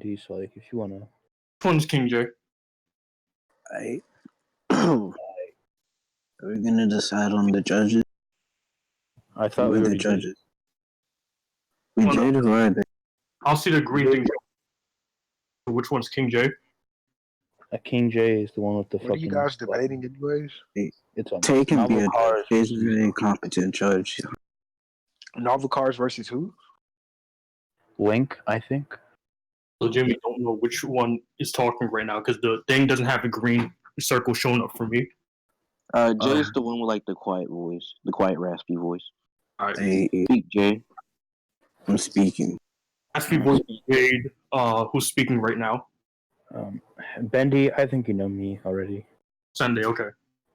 Bendy, so like if you wanna. Which one's King J? Are we gonna decide on the judges? I thought we Who are the already did. judges? We Well, did, who are they? I'll see the green thing. Which one's King J? King J is the one with the What are you fucking. guys debating anyways? It's a Tay can be novel a cars. judge. He's a really competent judge. Novel cars versus who? Link, I think. So Jimmy don't know which one is talking right now because the thing doesn't have a green circle showing up for me. Jay's the one with like the quiet voice, the quiet raspy voice. All right. Hey, Speak, Jay. I'm speaking. Raspy voice is Jade, who's speaking right now. Bendy, I think you know me already. Sunday, okay.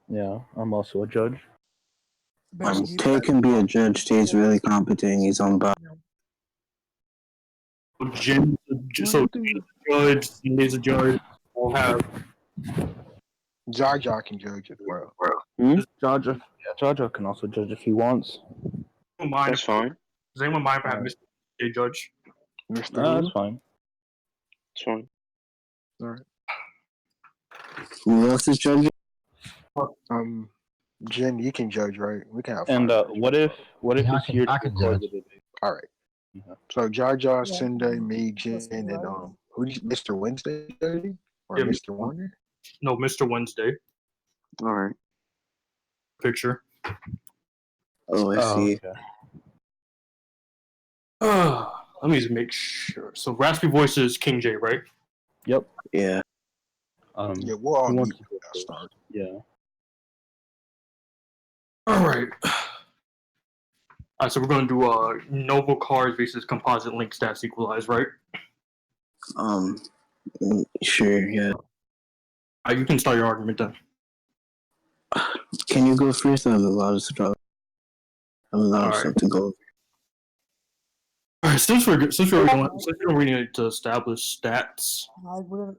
Yeah, I'm also a judge. Tay can be a judge. Tay's really competent. He's on bar. Jim, so judge, Sunday's a judge. We'll have Jar Jar can judge as well. Jaja, Jaja can also judge if he wants. mind. That's fine. Does anyone mind if I have Mr. J judge? Mr. No, that's fine. That's fine. All right. Who else is judging? Jen, you can judge, right? We can have And fun. what if Yeah, it's here I to can record judge. the debate? All right. Yeah. So Jar Jar, Yeah. Sunday, me, Jen, and who did Mr. Wednesday judging? Or Yeah, Mr. Warner? No, Mr. Wednesday. All right. Picture. Oh, I see. Okay. Let me just make sure. So raspy voice is King J, right? Yep. Yeah. Yeah, we'll all who wants mute to go when I first? start. Yeah. All right. All right, so we're going to do novel cars versus composite link stats equalize, right? Sure, yeah. You can start your argument then. Can you go first? I have a lot of stuff. I have a lot of Alright. stuff to go over. All right, since we need to establish stats.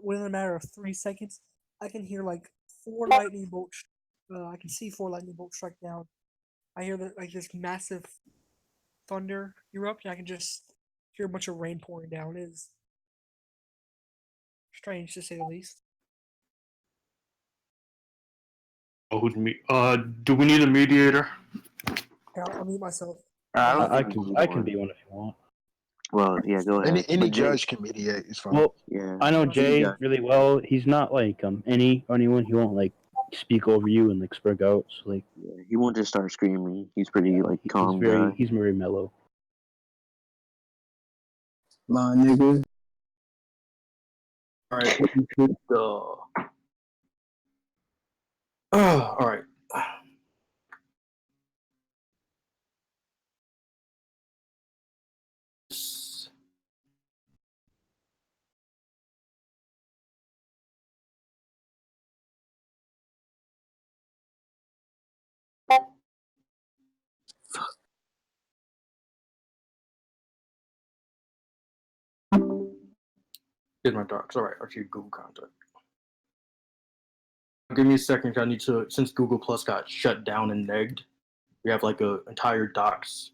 Within a matter of 3 seconds, I can hear like 4 lightning bolts. I can see 4 lightning bolts strike down. I hear that like this massive thunder erupt, and I can just hear a bunch of rain pouring down. It is strange to say the least. Do we need a mediator? I'll mute myself. I don't I think we need can one. be one if you want. Well, yeah, go ahead. Any But Jay- judge can mediate. It's fine. Well, Yeah. I know Jay Yeah. really well. He's not like anyone. He won't like speak over you and like spurg out. So like Yeah, he won't just start screaming. He's pretty like calm guy. he's very mellow. My nigga. All right. All right. Here's my docs. All right, archive Google contact. Give me a second. I need to, since Google Plus got shut down and negged, we have like a entire docs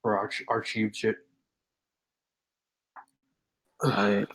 for our archive shit. Alright.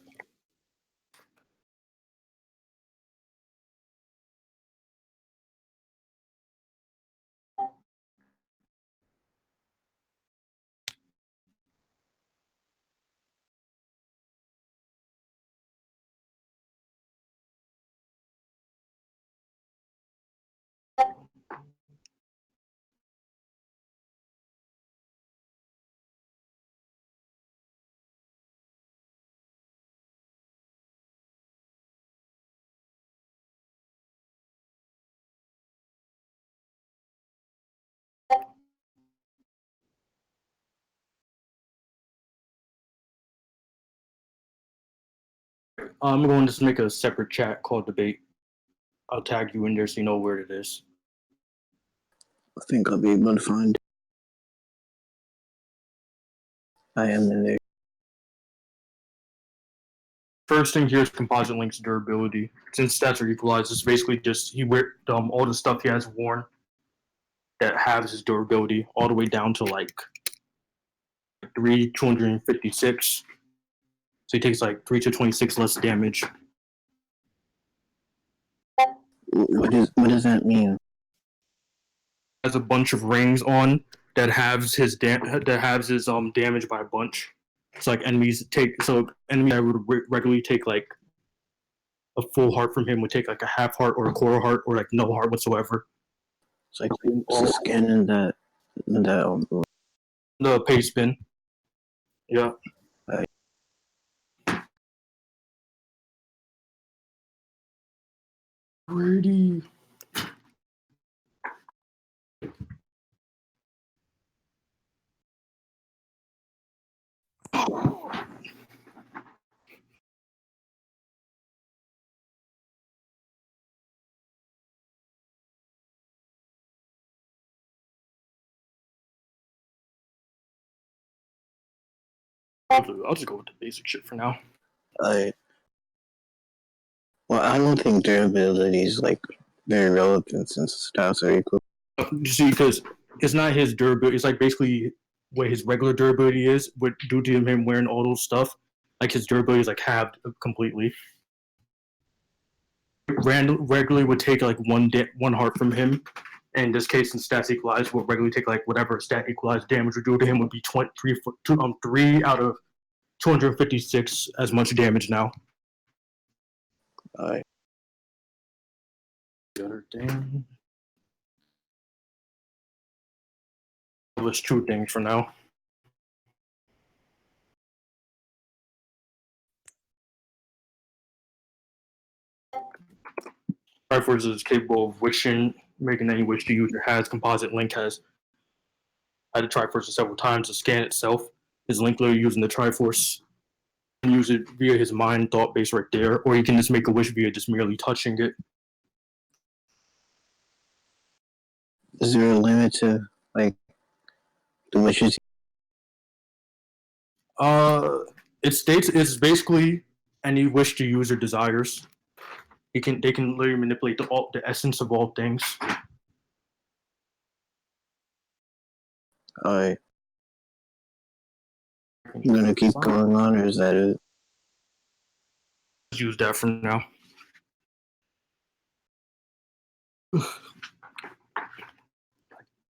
I'm going to just make a separate chat called debate. I'll tag you in there so you know where it is. I think I'll be able to find it. I am in there. First thing here is composite links durability. Since stats are equalized, it's basically just he wear all the stuff he has worn that has his durability all the way down to like 256. So he takes like 3 to 26 less damage. What does that mean? Has a bunch of rings on that halves his damage by a bunch. So like enemies that would regularly take like a full heart from him would take like a half heart or a quarter heart or like no heart whatsoever. It's like the skin in that The pay spin. Yeah. Right. Pretty. I'll just go with the basic shit for now. well, I don't think durability is like very relevant since stats are equal. You see, because it's not his durability. It's like basically what his regular durability is, but due to him wearing all those stuff, like his durability is like halved completely. Regularly would take like one heart from him. In this case, in stats equalized, would regularly take like whatever stat equalized damage would do to him would be 3 out of 256 as much damage now. Alright. The other thing. Let's true things for now. Triforce is capable of wishing, making any wish the user has. Composite Link has had the Triforce several times to scan itself. His Link literally using the Triforce and use it via his mind thought base right there, or he can just make a wish via just merely touching it. Is there a limit to like the wishes? It states it's basically any wish the user desires. They can literally manipulate the essence of all things. Alright. You gonna keep going on, or is that it? Let's use that for now.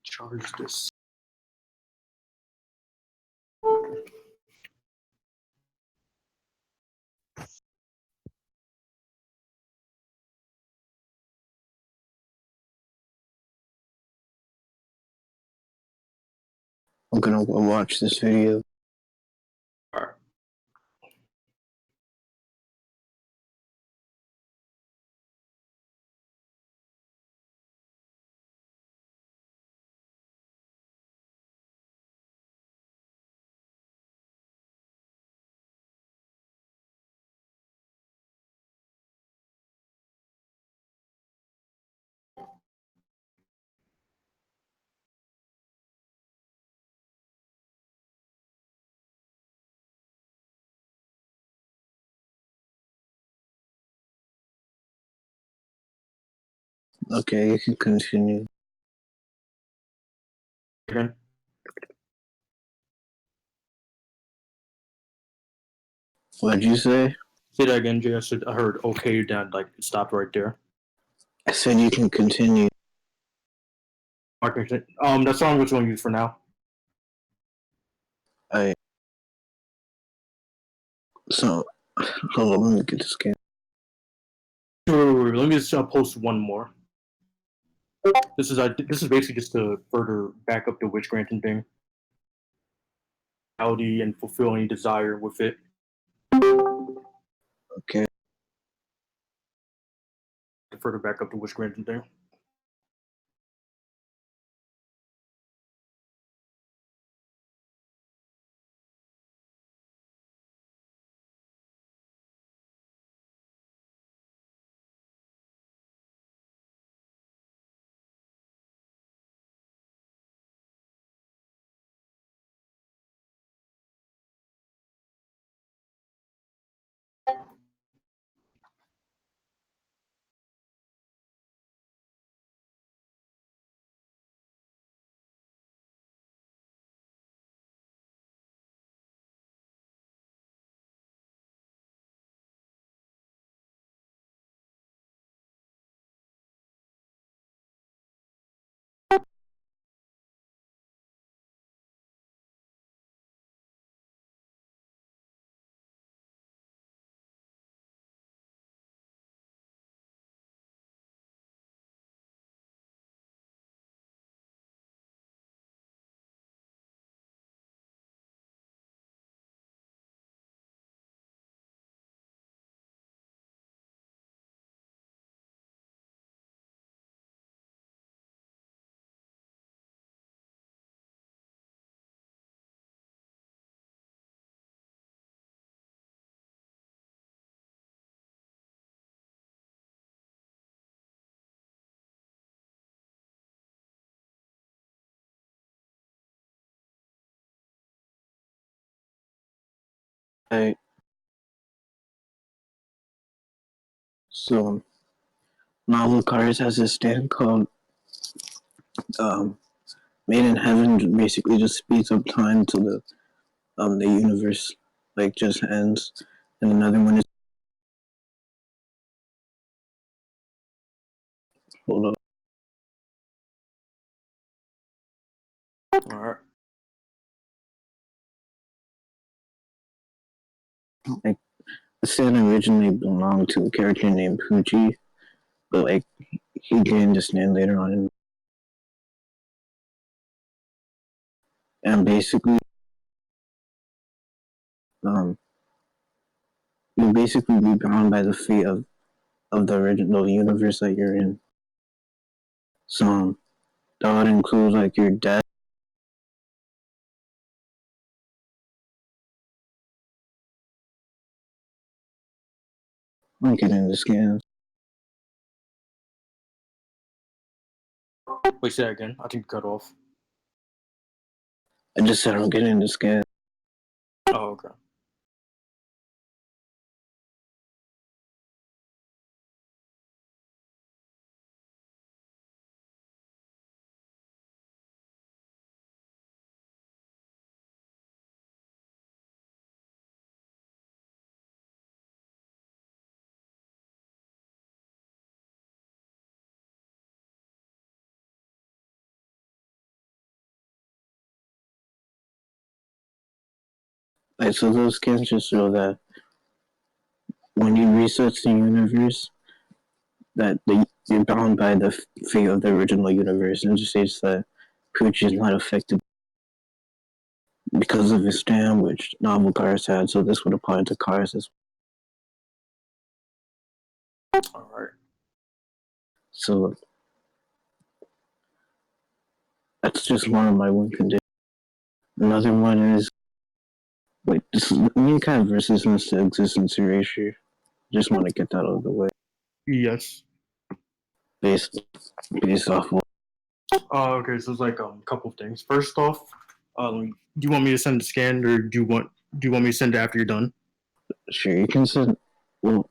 Charge this. I'm gonna go watch this video. Alright. Okay, you can continue. Again. What'd you say? Say that again, Jay. I heard okay, then like it stopped right there. I said you can continue. That's all I'm just going to use for now. Alright. So, hold on, let me get this game. Wait. Let me just post one more. This is basically just to further back up the wish granting thing. And fulfill any desire with it. Okay. To further back up the wish granting thing. Right. So, Novel Cars has a stand called um, Made in Heaven. Basically, just speeds up time till the universe like just ends, and another one is hold up. All right. Like the stand originally belonged to a character named Poochie, but like he gained the stand later on, and basically, um, you basically be bound by the fate of the original universe that you're in. So that would include like your death. I'm getting the scans. Wait, say that again. I think you cut off. I just said I'm getting the scans. Oh, okay. Like so, those scans just show that when you research the universe, that you're bound by the fate of the original universe, and it just states that Pooch is not affected because of his stand, which novel cars had. So this would apply to cars as All right. so. That's just one of my win conditions. Another one is wait, this is me kind of resistance to existence erasure. Just want to get that out of the way. Yes. Based based off what Oh, okay. So it's like a couple of things. First off, do you want me to send the scan, or do you want me to send it after you're done? sure you can send. Well,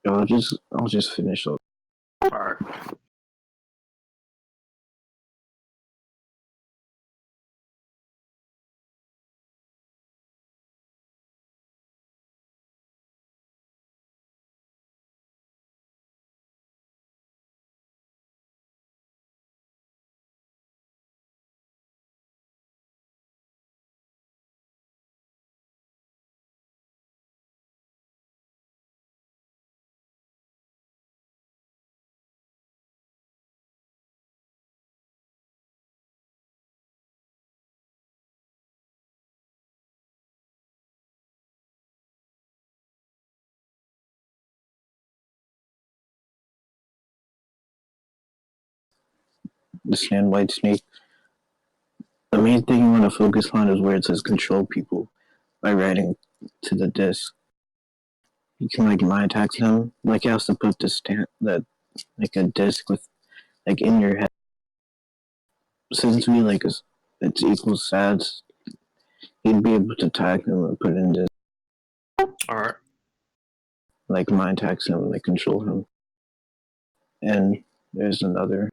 I'll just finish up. All right. The Sand White Snake. The main thing you want to focus on is where it says control people by writing to the disc. You can like mind attack them. Like you have to put the stand that like a disc with like in your head. Since we like it's equal stats, you'd be able to tag them and put in this All right. like mind tags him, like control him. And there's another.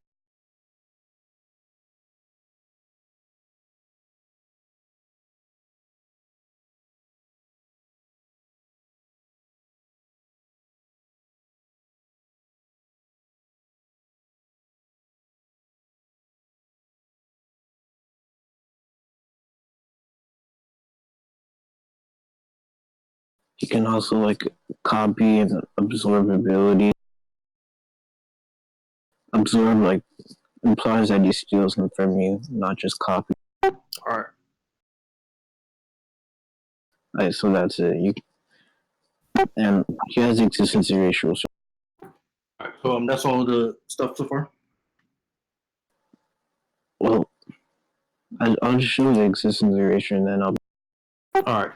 You can also like copy and absorb ability. Absorb like implies that he steals them from you, not just copy. All right. Right, so that's it. You and he has existence erasure. So, All right. So that's all the stuff so far. well, I'll just show the existence erasure and then I'll All right.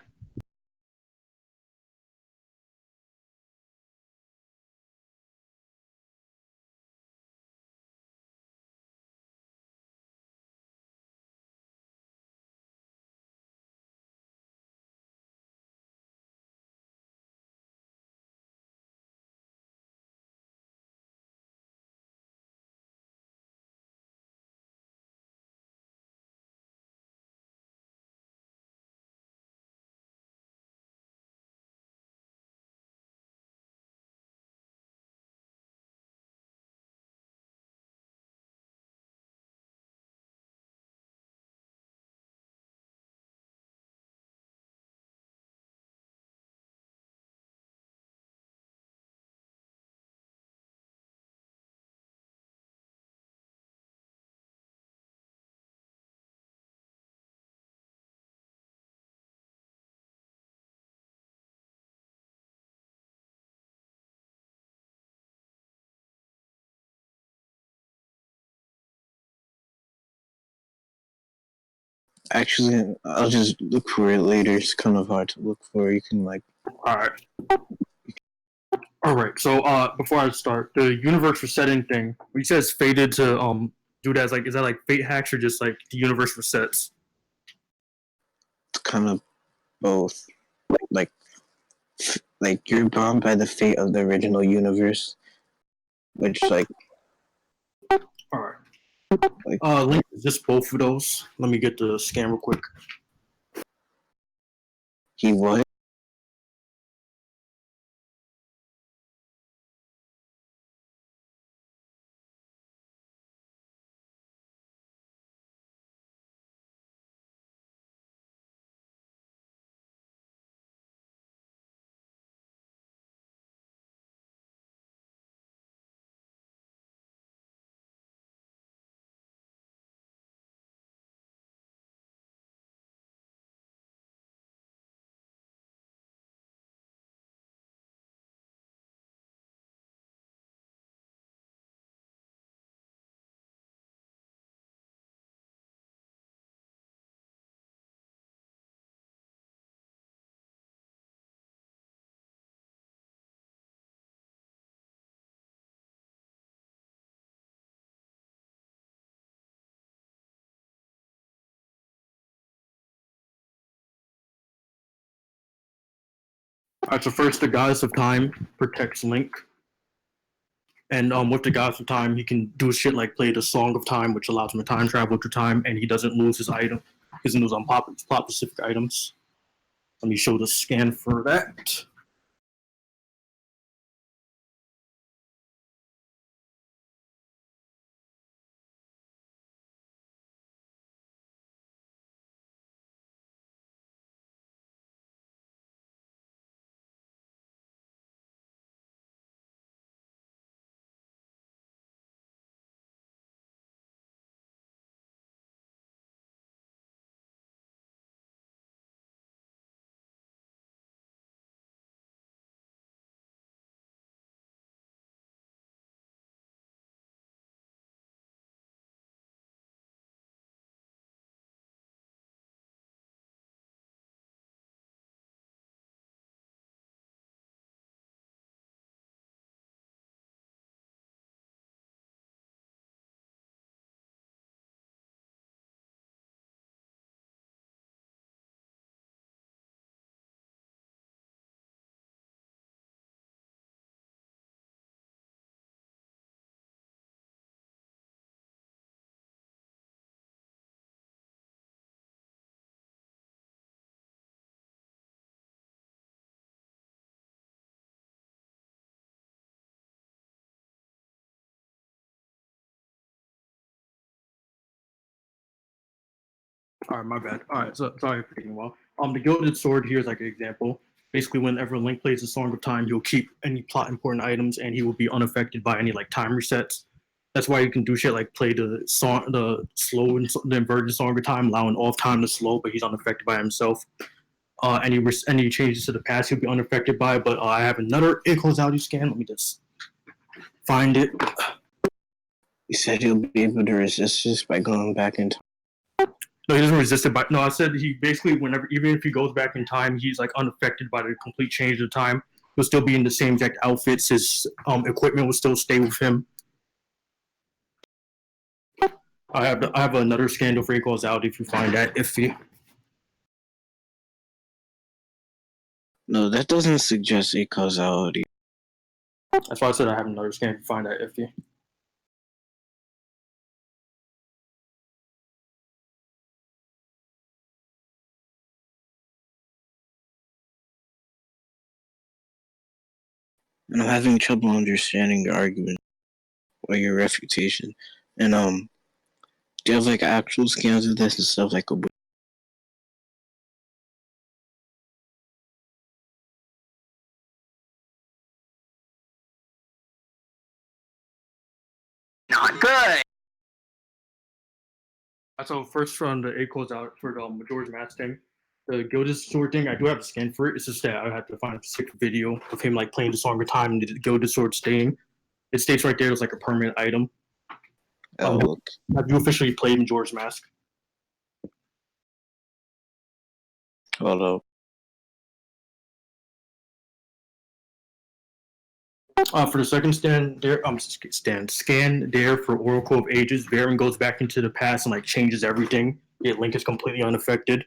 Actually, I'll just look for it later. It's kind of hard to look for. You can like. All right. So before I start, the universe resetting thing, he says faded to do that. Is that like fate hacks or just like the universe resets? It's kind of both. Like, like you're bound by the fate of the original universe, which like. All right. Link is just both of those. Let me get the scan real quick. He what? All right. So first, the goddess of time protects Link. And with the Gods of Time, he can do shit like play the Song of Time, which allows him to time travel through time, and he doesn't lose his item. He doesn't lose on plot specific items. Let me show the scan for that. All right, my bad. All right, so sorry for taking a while. The Gilded Sword here is like an example. Basically, whenever Link plays the Song of Time, he'll keep any plot important items, and he will be unaffected by any like time resets. That's why you can do shit like play the slow and the inverted Song of Time, allowing off time to slow, but he's unaffected by himself. Any changes to the past, he'll be unaffected by. But I have another causality scan. Let me just find it. He said he'll be able to resist this by going back in time. No, he doesn't resist it. But no, I said he basically, whenever, even if he goes back in time, he's like unaffected by the complete change of time. He'll still be in the same exact outfits. His equipment will still stay with him. I have another scandal for causality if you find that iffy. No, that doesn't suggest a causality. That's why I said I have another scan if you find that iffy. And I'm having trouble understanding your argument or your refutation. And do you have like actual scans of this and stuff like a? Not good. So first from the A causality for the Majora's Mask thing, the Gilded Sword thing, I do have a scan for it. It's just that I have to find a specific video of him like playing the Song of Time and the Gilded Sword staying. It states right there as like a permanent item. Oh, Have you officially played Majora's Mask? Hold up. For the second scan there for Oracle of Ages, Baron goes back into the past and like changes everything. Yet Link is completely unaffected.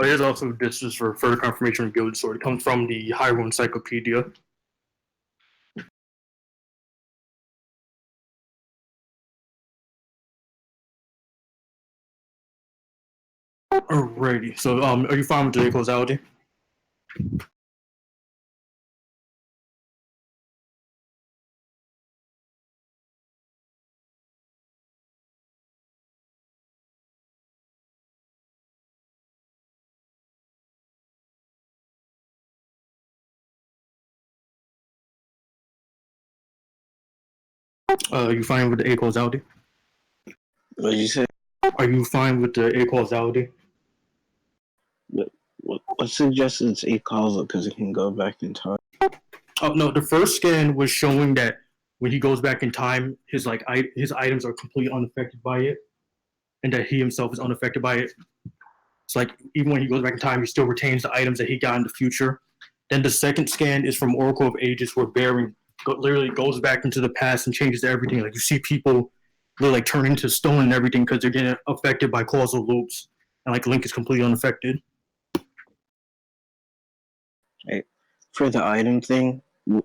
Here's also this is for further confirmation of Gilded Sword. It comes from the Hyrule Encyclopedia. Alrighty. So are you fine with the causality? You fine with the causality? What did you say? Are you fine with the causality? What suggests it's a causal because it can go back in time? Oh no, the first scan was showing that when he goes back in time, his items are completely unaffected by it, and that he himself is unaffected by it. It's like even when he goes back in time, he still retains the items that he got in the future. Then the second scan is from Oracle of Ages, where Baron literally goes back into the past and changes everything. Like you see people literally like turn into stone and everything because they're getting affected by causal loops, and like Link is completely unaffected. Right. For the item thing, do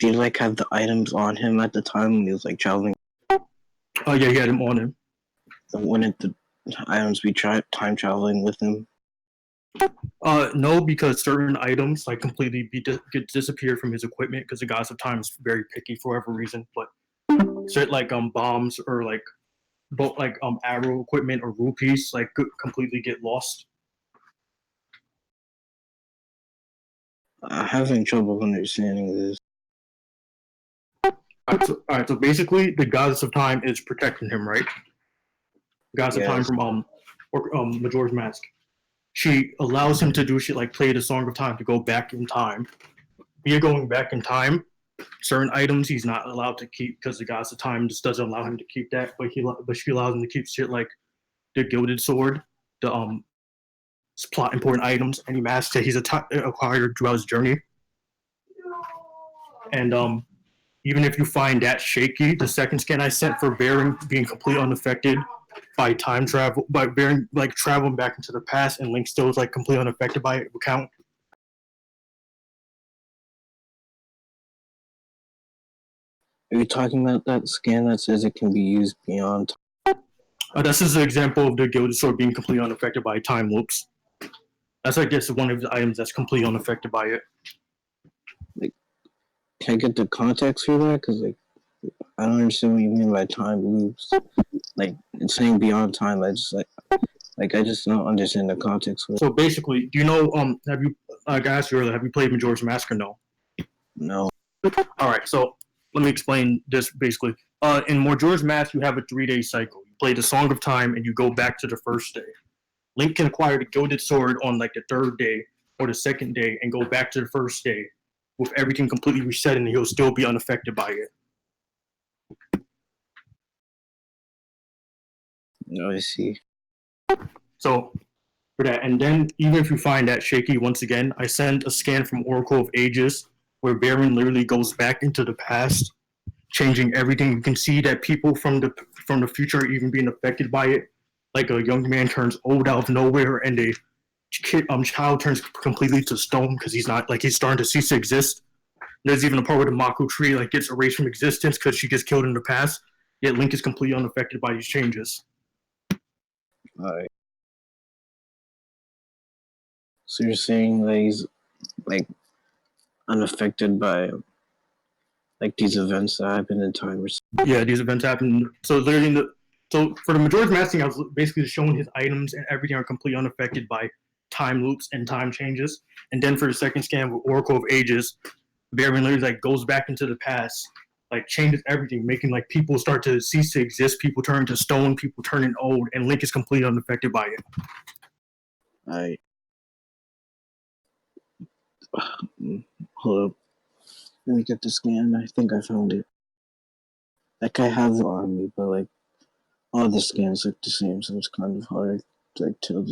you like have the items on him at the time when he was like traveling? Oh yeah, he had him on him. Wouldn't the items be time traveling with him? No, because certain items like completely get disappeared from his equipment because the Goddess of Time is very picky for whatever reason. But certain like bombs or like both like arrow equipment or rupees like could completely get lost. I'm having trouble understanding this. All right, so basically the Goddess of Time is protecting him, right? Goddess of Time Yes. from Majora's Mask. She allows him to do shit like play the Song of Time to go back in time. Via going back in time, certain items he's not allowed to keep because the Goddess of Time just doesn't allow him to keep that. But she allows him to keep shit like the Gilded Sword, the plot important items, any masks that he's acquired throughout his journey. And even if you find that shaky, the second scan I sent for Baron being completely unaffected by time travel, by Baron like traveling back into the past, and Link still is like completely unaffected by it, will count. Are you talking about that scan that says it can be used beyond time? This is an example of the Gilded Sword being completely unaffected by time loops. That's, I guess, one of the items that's completely unaffected by it. Like, can I get the context for that? Because like, I don't understand what you mean by time loops. Like, it's saying beyond time. I just I just don't understand the context for it. So basically, do you know? Have you? I asked you earlier. Have you played Majora's Mask or no? No. All right. So let me explain this basically. In Majora's Mask, you have a 3-day cycle. You play the Song of Time, and you go back to the first day. Link can acquire the Gilded Sword on like the third day or the second day, and go back to the first day with everything completely reset, and he'll still be unaffected by it. No, I see. So for that, and then even if you find that shaky, once again, I send a scan from Oracle of Ages where Baron literally goes back into the past, changing everything. You can see that people from the future are even being affected by it. Like a young man turns old out of nowhere, and a child turns completely to stone because he's starting to cease to exist. There's even a part where the Maku tree like gets erased from existence because she gets killed in the past. Yet Link is completely unaffected by these changes. All right. So you're saying that he's like unaffected by like these events that happen in time or something? Yeah, these events happen. So literally, so for the Majora's Mask thing, I was basically showing his items and everything are completely unaffected by time loops and time changes. And then for the second scan with Oracle of Ages, Baron literally like goes back into the past, like changes everything, making like people start to cease to exist, people turn to stone, people turning old, and Link is completely unaffected by it. I hold up. Let me get the scan. I think I found it. Like I have it on me, but like all the scans look the same, so it's kind of hard to like tell.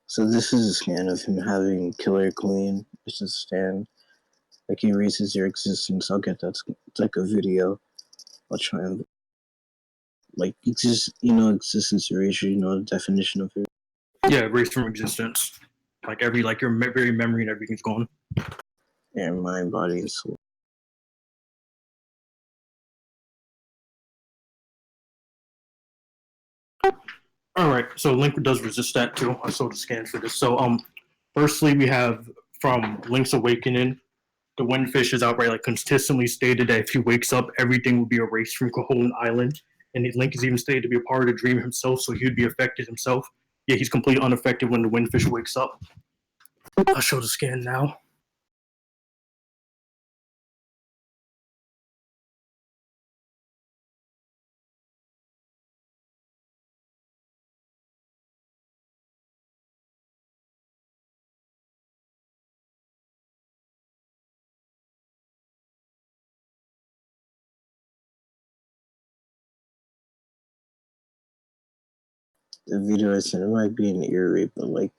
So this is a scan of him having Killer Queen. It's a stand. Like he erases your existence. I'll get that. It's like a video. I'll try and like existence erasure. You know the definition of it. Yeah, erased from existence. Like every like your very memory and everything's gone. Yeah, mind, body, and soul. All right, so Link does resist that too. I saw the scan for this. So firstly we have from Link's Awakening, the Windfish is outright like consistently stated that if he wakes up, everything will be erased from Cajon Island. And Link is even stated to be a part of the dream himself, so he'd be affected himself. Yeah, he's completely unaffected when the Windfish wakes up. I'll show the scan now. The video I sent, it might be an ear rape, but like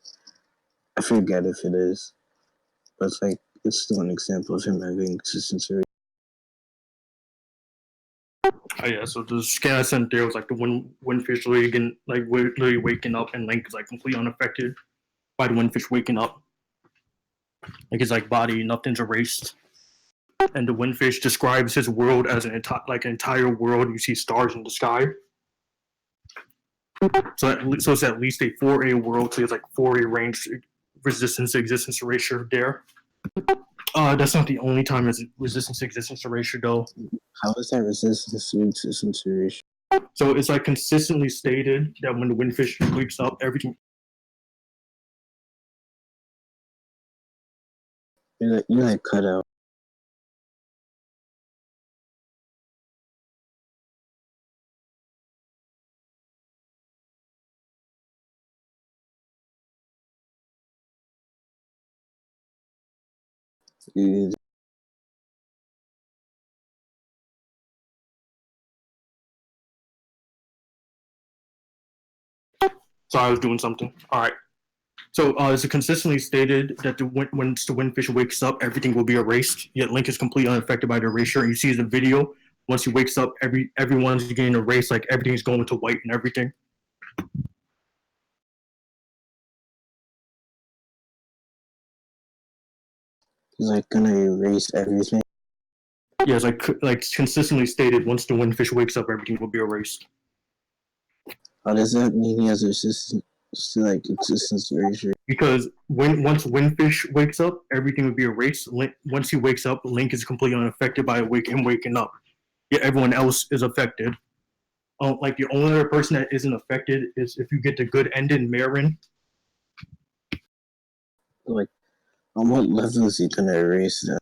I forget if it is. But it's like it's still an example of him having existence erasure. Oh yeah, so the scan I sent there was like the Windfish literally waking up, and Link is like completely unaffected by the Windfish waking up. Like his like body, nothing's erased. And the Windfish describes his world as an entire world. You see stars in the sky. So it's at least a 4A world. So it's like 4A range resistance to existence erasure there. That's not the only time there's resistance to existence erasure though. How is that resistance to existence erasure? So it's like consistently stated that when the Windfish wakes up, everything. You like cut out. You, So I was doing something. All right. So it's consistently stated that once the Windfish wakes up, everything will be erased. Yet Link is completely unaffected by the erasure. And you see the video. Once he wakes up, everyone's getting erased. Like everything's going to white and everything. he's like gonna erase everything. Yeah, it's like consistently stated. Once the Windfish wakes up, everything will be erased. How does that mean he has resistance to like existence erasure? Because once Windfish wakes up, everything will be erased. Once he wakes up, Link is completely unaffected by him waking up. Yet everyone else is affected. Like the only other person that isn't affected is if you get the good ending, Marin. Like, on what level is he gonna erase that?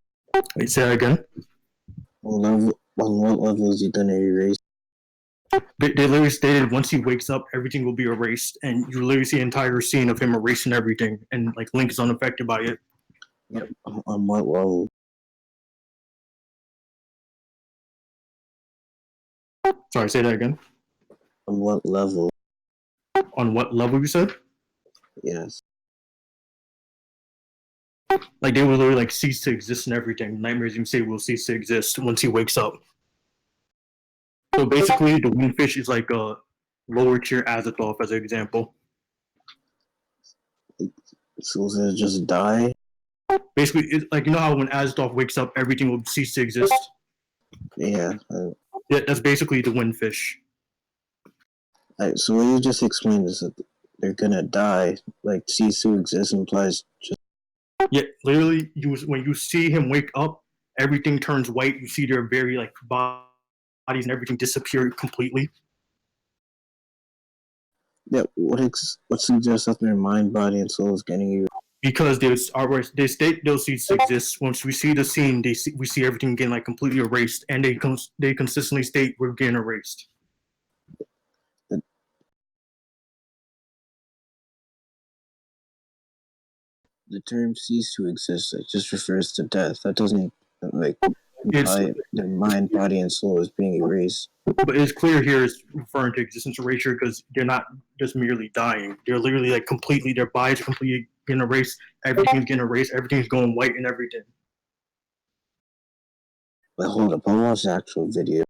Wait, say that again. On what level is he gonna erase? They literally stated once he wakes up, everything will be erased, and you literally see an entire scene of him erasing everything, and like Link is unaffected by it. On what level? Sorry, say that again. On what level? On what level you said? Yes. Like they will literally like cease to exist and everything. Nightmares even say will cease to exist once he wakes up. So basically, the windfish is like a lower tier Azathoth, as an example. So does it just die? Basically, it's like you know how when Azathoth wakes up, everything will cease to exist. Yeah. Yeah, that's basically the windfish. So what you just explained is that they're gonna die. Like cease to exist implies just Yeah, literally, when you see him wake up, everything turns white. You see their very like bodies and everything disappear completely. yeah. What suggests that their mind, body, and soul is getting you? Because they state they'll cease to exist. Once we see the scene, we see everything getting like completely erased, and they consistently state we're getting erased. The term "cease to exist" like just refers to death. That doesn't like It's imply their mind, body, and soul is being erased. but it's clear here it's referring to existence erasure because they're not just merely dying. They're literally like completely their bodies are completely getting erased. Everything's getting erased. Everything's going white and everything. But hold up, I'll watch the actual video.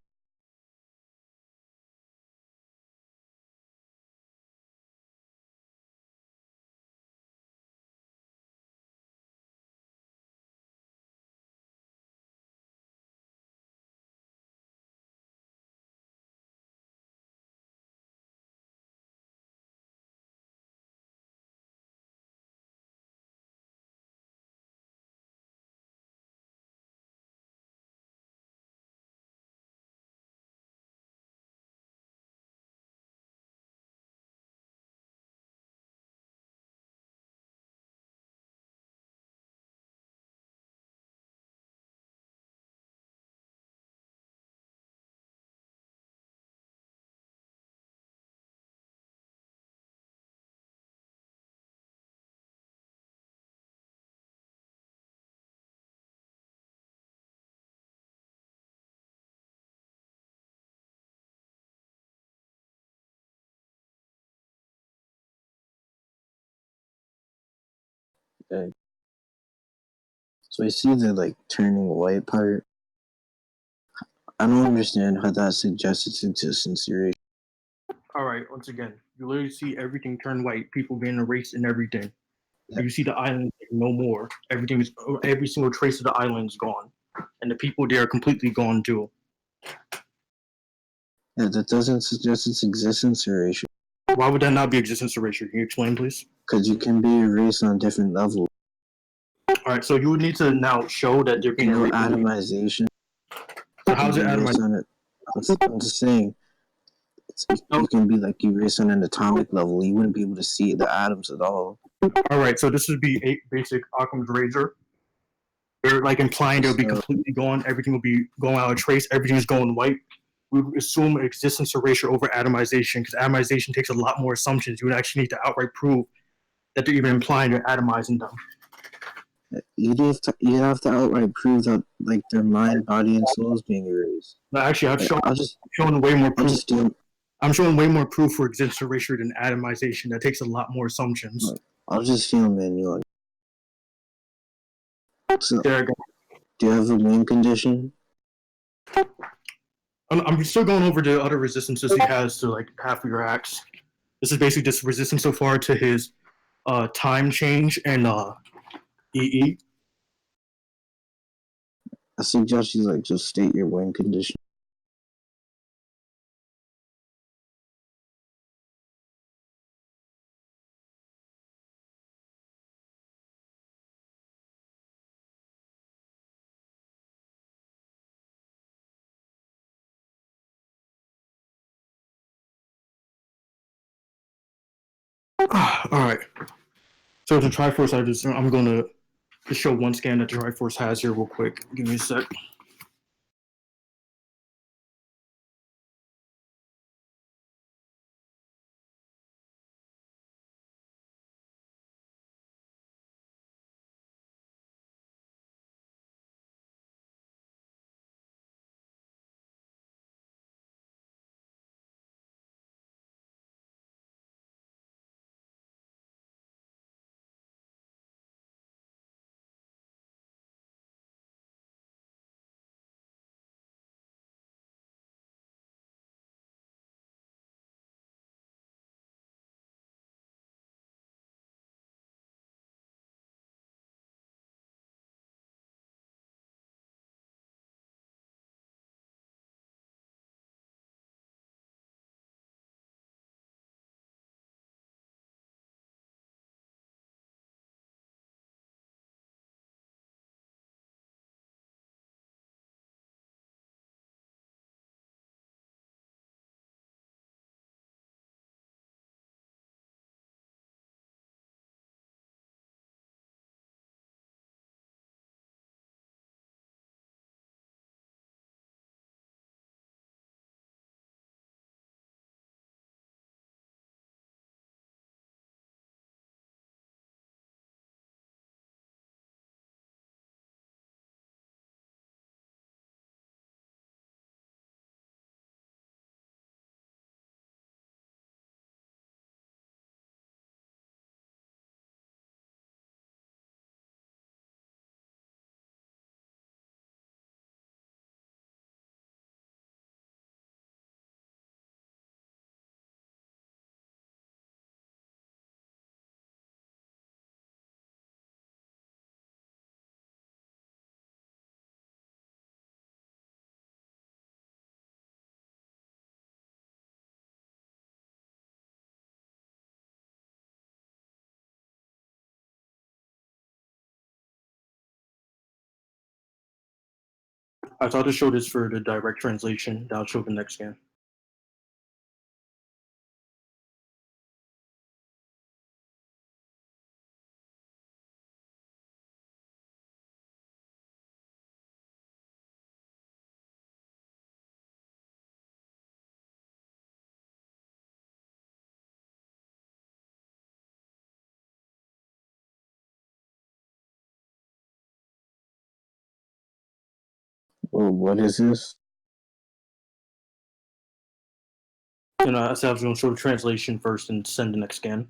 Okay. So I see the like turning white part. I don't understand how that suggests its existence erasure. All right, once again, you literally see everything turn white. People getting erased and everything. You see the island like, no more. Everything is every single trace of the island is gone, and the people there are completely gone too. Yeah, that doesn't suggest its existence erasure. Why would that not be existence erasure? Can you explain, please? Because you can be erased on different levels. All right, so you would need to now show that they're being You know, erased. atomization. So how's it Erased atomized? on it. I'm just saying, you can be like erased on an atomic level. You wouldn't be able to see the atoms at all. All right, so this would be a basic Occam's razor. They're like implying they'll be completely gone. Everything will be going out of trace. Everything is going white. We would assume existence erasure over atomization because atomization takes a lot more assumptions. You would actually need to outright prove that they're even implying they're atomizing them. You have to outright prove that like their mind, body, and soul is being erased. No, actually, I'll just shown way more I'll proof. just do I'm showing way more proof for existence erasure than atomization. That takes a lot more assumptions. I'll just film manual. So, There I go. do you have a wing condition? I'm still going over the other resistances he has to like half of your hacks. This is basically just resistance so far to his time change and EE. I suggest you like just state your wing condition. All right. So the Triforce, I'm going to just show one scan that the Triforce has here real quick. Give me a sec. I thought to show this for the direct translation. That'll show the next scan. Well, what is this? And I said I was going to show the translation first and send the next scan.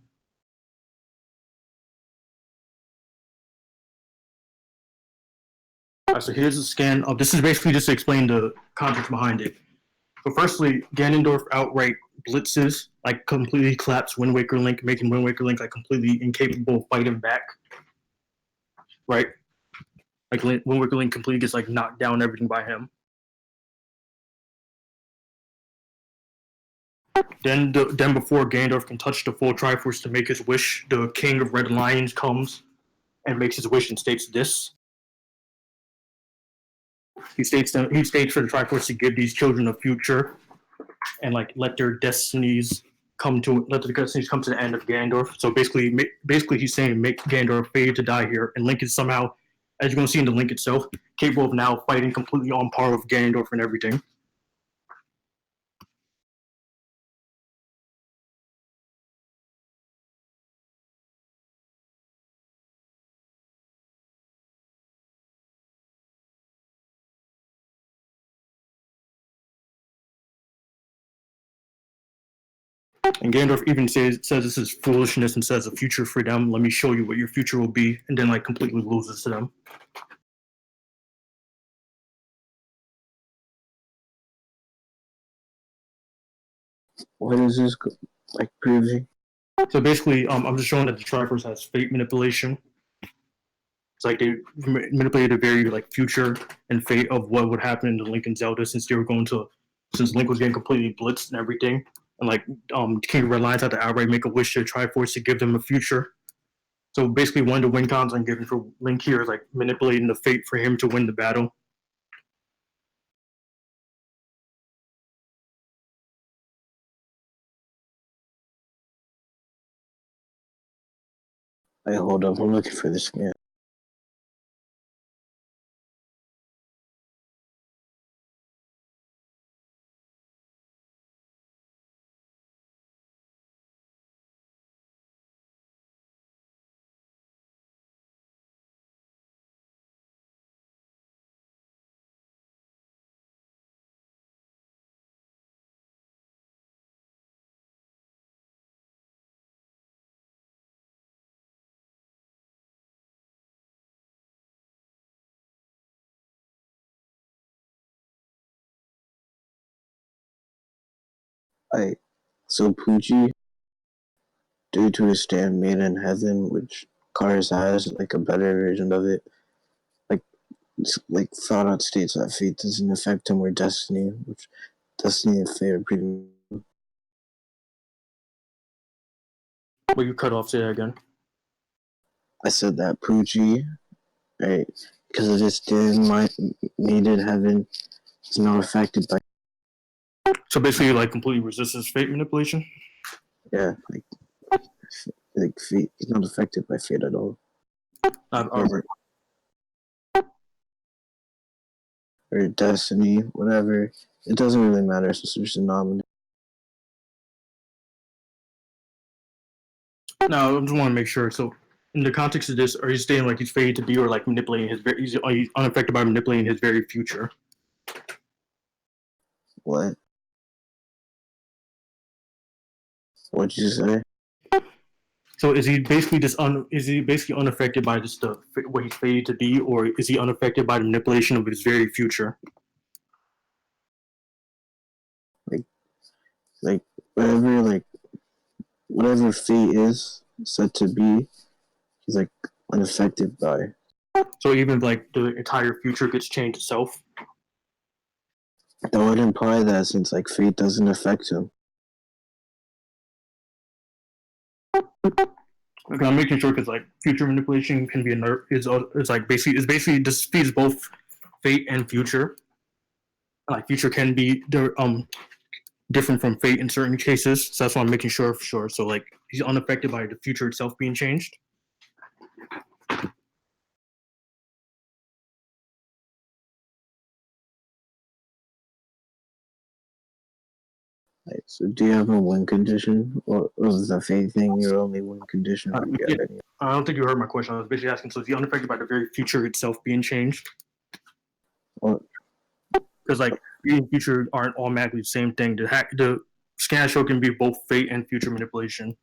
Alright, so here's the scan. This is basically just to explain the context behind it. So firstly, Ganondorf outright blitzes, like completely collapse Wind Waker Link, making Wind Waker Link like completely incapable of fighting back. Right? Like Wind Waker Link completely gets like knocked down everything by him. Then before Ganondorf can touch the full Triforce to make his wish, the King of Red Lions comes and makes his wish and states this. He states for the Triforce to give these children a future and like let their destinies come to the end of Ganondorf. So basically he's saying make Ganondorf fated to die here, and Link is somehow, as you're gonna see in the Link itself, capable of now fighting completely on par with Ganondorf and everything. And Gandalf even says this is foolishness and says a future for them. Let me show you what your future will be, and then like completely loses to them. What is this like proving? So basically, I'm just showing that the Triforce has fate manipulation. It's like they manipulated the very like future and fate of what would happen to Link and Zelda since Link was getting completely blitzed and everything, and like King of Red Lions had to outright make a wish to the Triforce to give them a future. So basically, one of the win cons I'm giving for Link here is like manipulating the fate for him to win the battle. Hey, hold up, I'm looking for this scan. So Poochie, due to his stand made in heaven, which Cars has like a better version of it, like thought out states that fate doesn't affect him or destiny, which destiny and fate are pretty. But you cut off, say that again. I said that Poochie, right, because of his stand made in heaven, is not affected by. So basically, like completely resists fate manipulation. Yeah, like fate, he's not affected by fate at all. Or destiny, whatever. It doesn't really matter. It's just a nominee. No, I just want to make sure. So, in the context of this, are you saying like he's fated to be, or like manipulating he's unaffected by manipulating his very future? What? What'd you say? So is he basically unaffected by just what he's fated to be, or is he unaffected by the manipulation of his very future? Like whatever fate is said to be, he's like unaffected by. So even like the entire future gets changed itself. That would imply that since like fate doesn't affect him. Okay, I'm making sure because like future manipulation can be it's basically just feeds both fate and future. Like future can be different from fate in certain cases. So that's why I'm making sure for sure. So like he's unaffected by the future itself being changed. Like, so do you have a win condition, or was the fate thing your only win condition? Or you Yeah, got any? I don't think you heard my question. I was basically asking, so is he unaffected by the very future itself being changed? Or, Because like being future aren't automatically the same thing. The scan show can be both fate and future manipulation.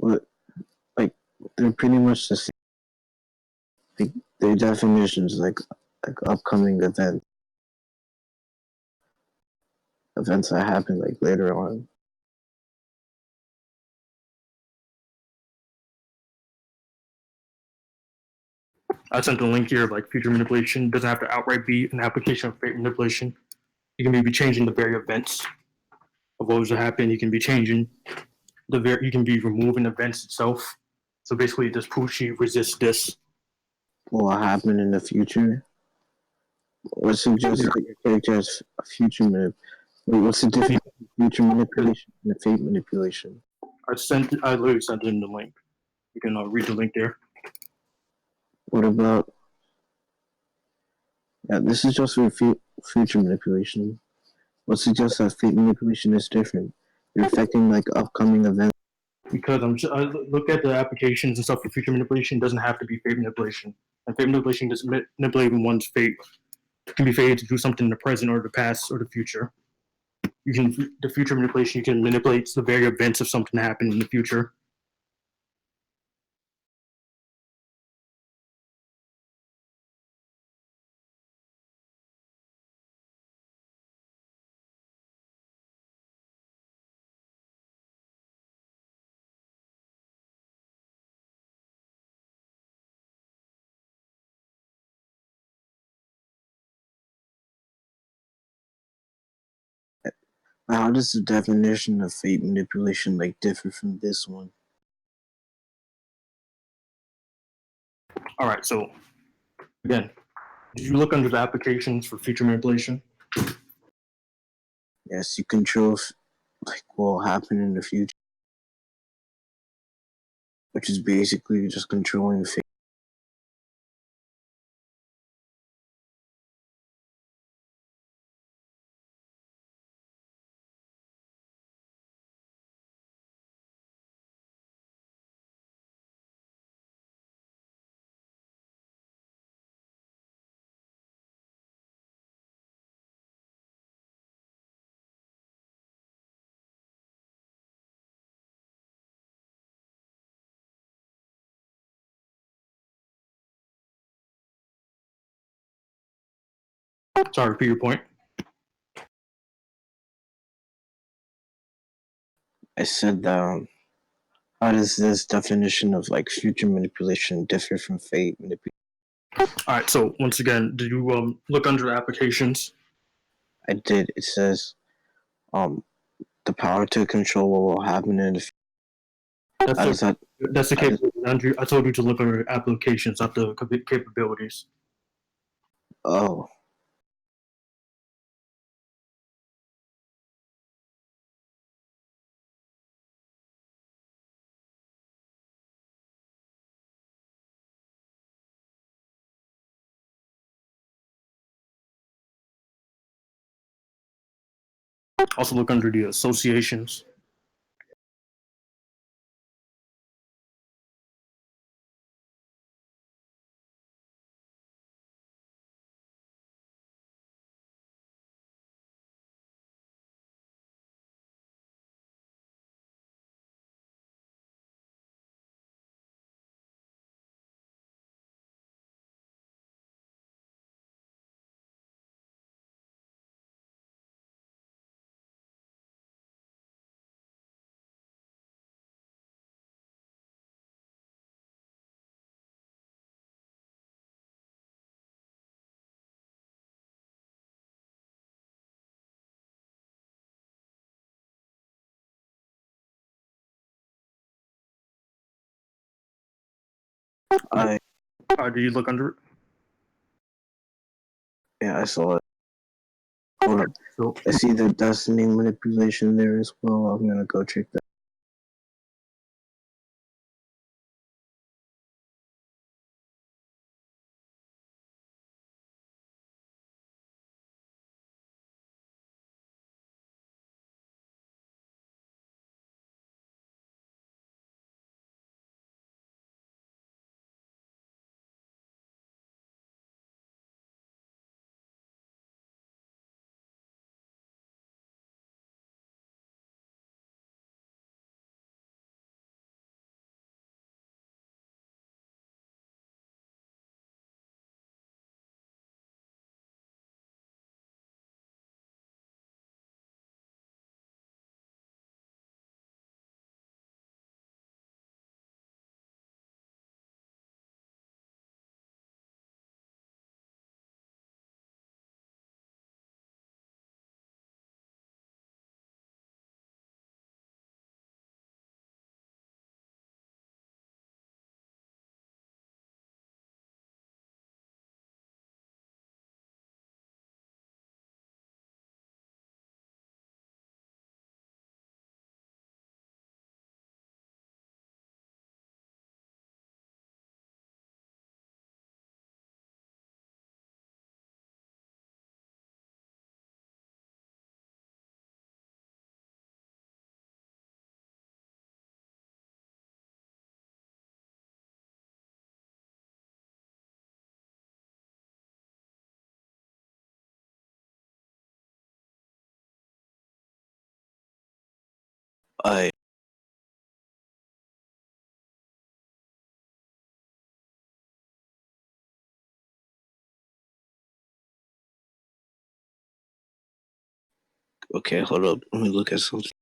what, like they're pretty much the same. Like, their definitions, like upcoming events that happen like later on. I sent the link here of like future manipulation. It doesn't have to outright be an application of fate manipulation. You can be changing the very events of what was to happen. You can be changing you can be removing events itself. So basically, this Poochie resists this. What will happen in the future? What suggests that your character has a future what's the difference between future manipulation and fate manipulation? I literally sent in the link. You can read the link there. What about? Yeah, this is just for future manipulation. What suggests that fate manipulation is different? You're affecting like upcoming events. Because I look at the applications and stuff for future manipulation. It doesn't have to be fate manipulation. And fate manipulation doesn't manipulate one's fate. It can be fated to do something in the present or the past or the future. You can the future manipulation. You can manipulate the very events of something to happen in the future. How does the definition of fate manipulation like differ from this one? All right. So again, did you look under the applications for future manipulation? Yes, you control like what will happen in the future, which is basically just controlling fate. Sorry, repeat your point. I said how does this definition of like future manipulation differ from fate manipulation? All right. So once again, did you look under the applications? I did. It says um the power to control what will happen in the future. That's How does the that? that's the How does, capability. Andrew, I told you to look under applications, not the capabilities. oh, Also look under the associations. I Do you look under it? Yeah, I saw it. Hold up. So I see the destiny manipulation there as well. I'm gonna go check that. I okay, hold up. Let me look at something.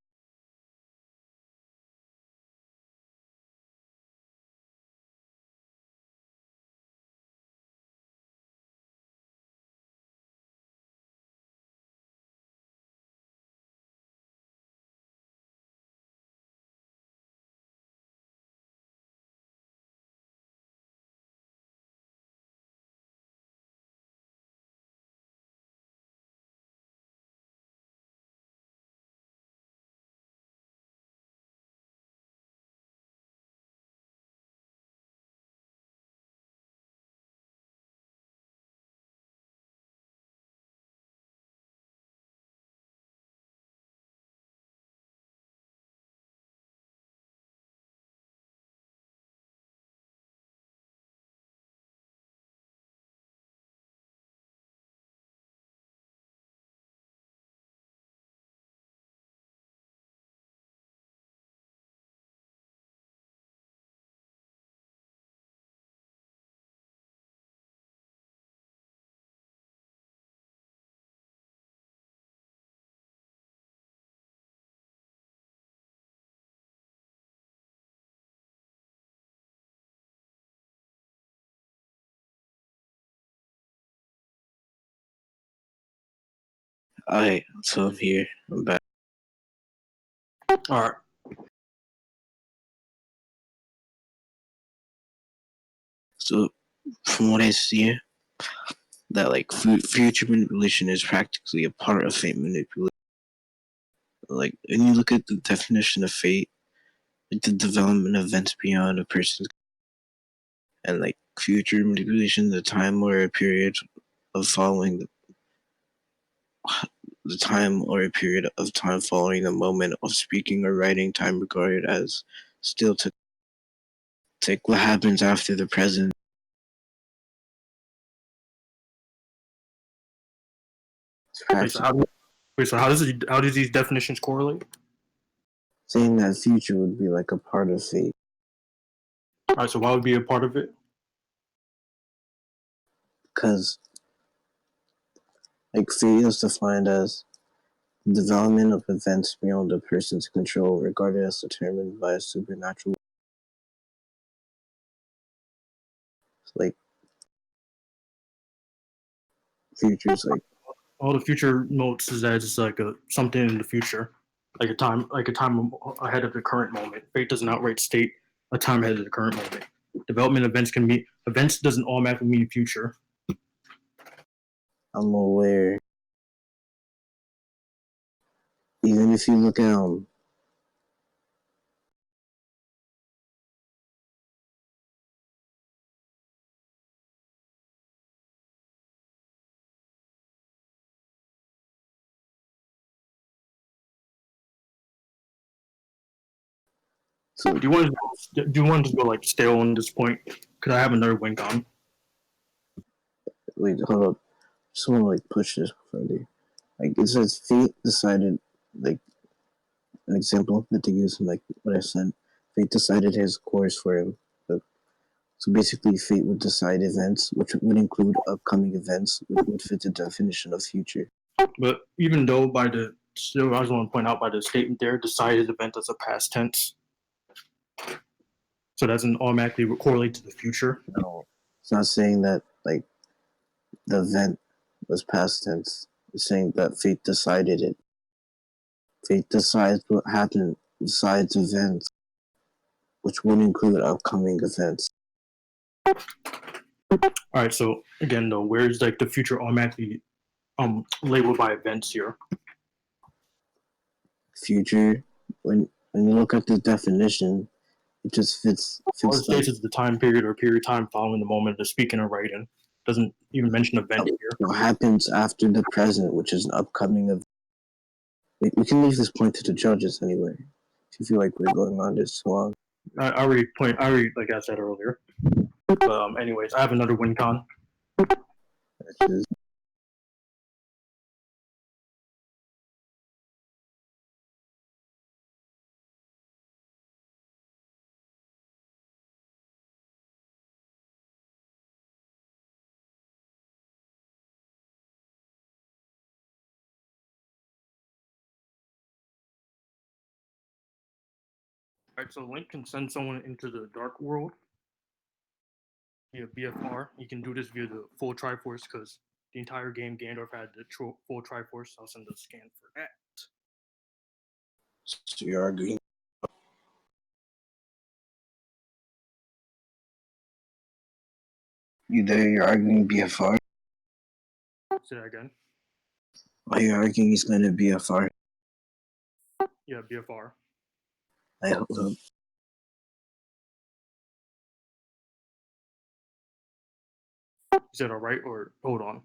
Alright, so I'm here. I'm back. all right. So from what I see, that like future manipulation is practically a part of fate manipulation. Like when you look at the definition of fate, like the development of events beyond a person's and like future manipulation, the time or a period of following the time or a period of time following the moment of speaking or writing, time regarded as still to take what happens after the present. Wait, so how do how do these definitions correlate? Saying that future would be like a part of fate, All right. So why would be a part of it? because like fate is defined as the development of events beyond a person's control, regarded as determined by a supernatural. Like futures, like All the future notes is that it's like a something in the future, like a time ahead of the current moment. Fate does not rate state a time ahead of the current moment. Development events can mean events doesn't automatically mean future. I'm aware. Even if you look at so Do you want to go like stale on this point? Because I have another wink on. wait, hold up. Just want to like push this further. Like it says, fate decided. Like an example that they use in like what I said. Fate decided his course for him. So basically, fate would decide events, which would include upcoming events, which would fit the definition of future. But even though still, I just want to point out by the statement there, decided event as a past tense. So it doesn't automatically correlate to the future. No, it's not saying that like the event was past tense. It's saying that fate decided it. Fate decides what happened, decides events, which would include upcoming events. All right. So again, though, where is like the future automatically labeled by events here? Future, when you look at the definition, it just All it fits like states is the time period or period of time following the moment of speaking or writing. Doesn't even mention event here. what happens after the present, which is an upcoming event. We can leave this point to the judges anyway. If you feel like we're going on this long. I already like I said earlier. But anyways, I have another win con. That's just, All right. So Link can send someone into the dark world via BFR. You can do this via the full Triforce because the entire game Gandalf had the full Triforce. I'll send a scan for that. so you're arguing. You there? You're arguing BFR. Say that again. Why you arguing he's gonna BFR? Yeah, BFR. I hold up. Is that all right or hold on?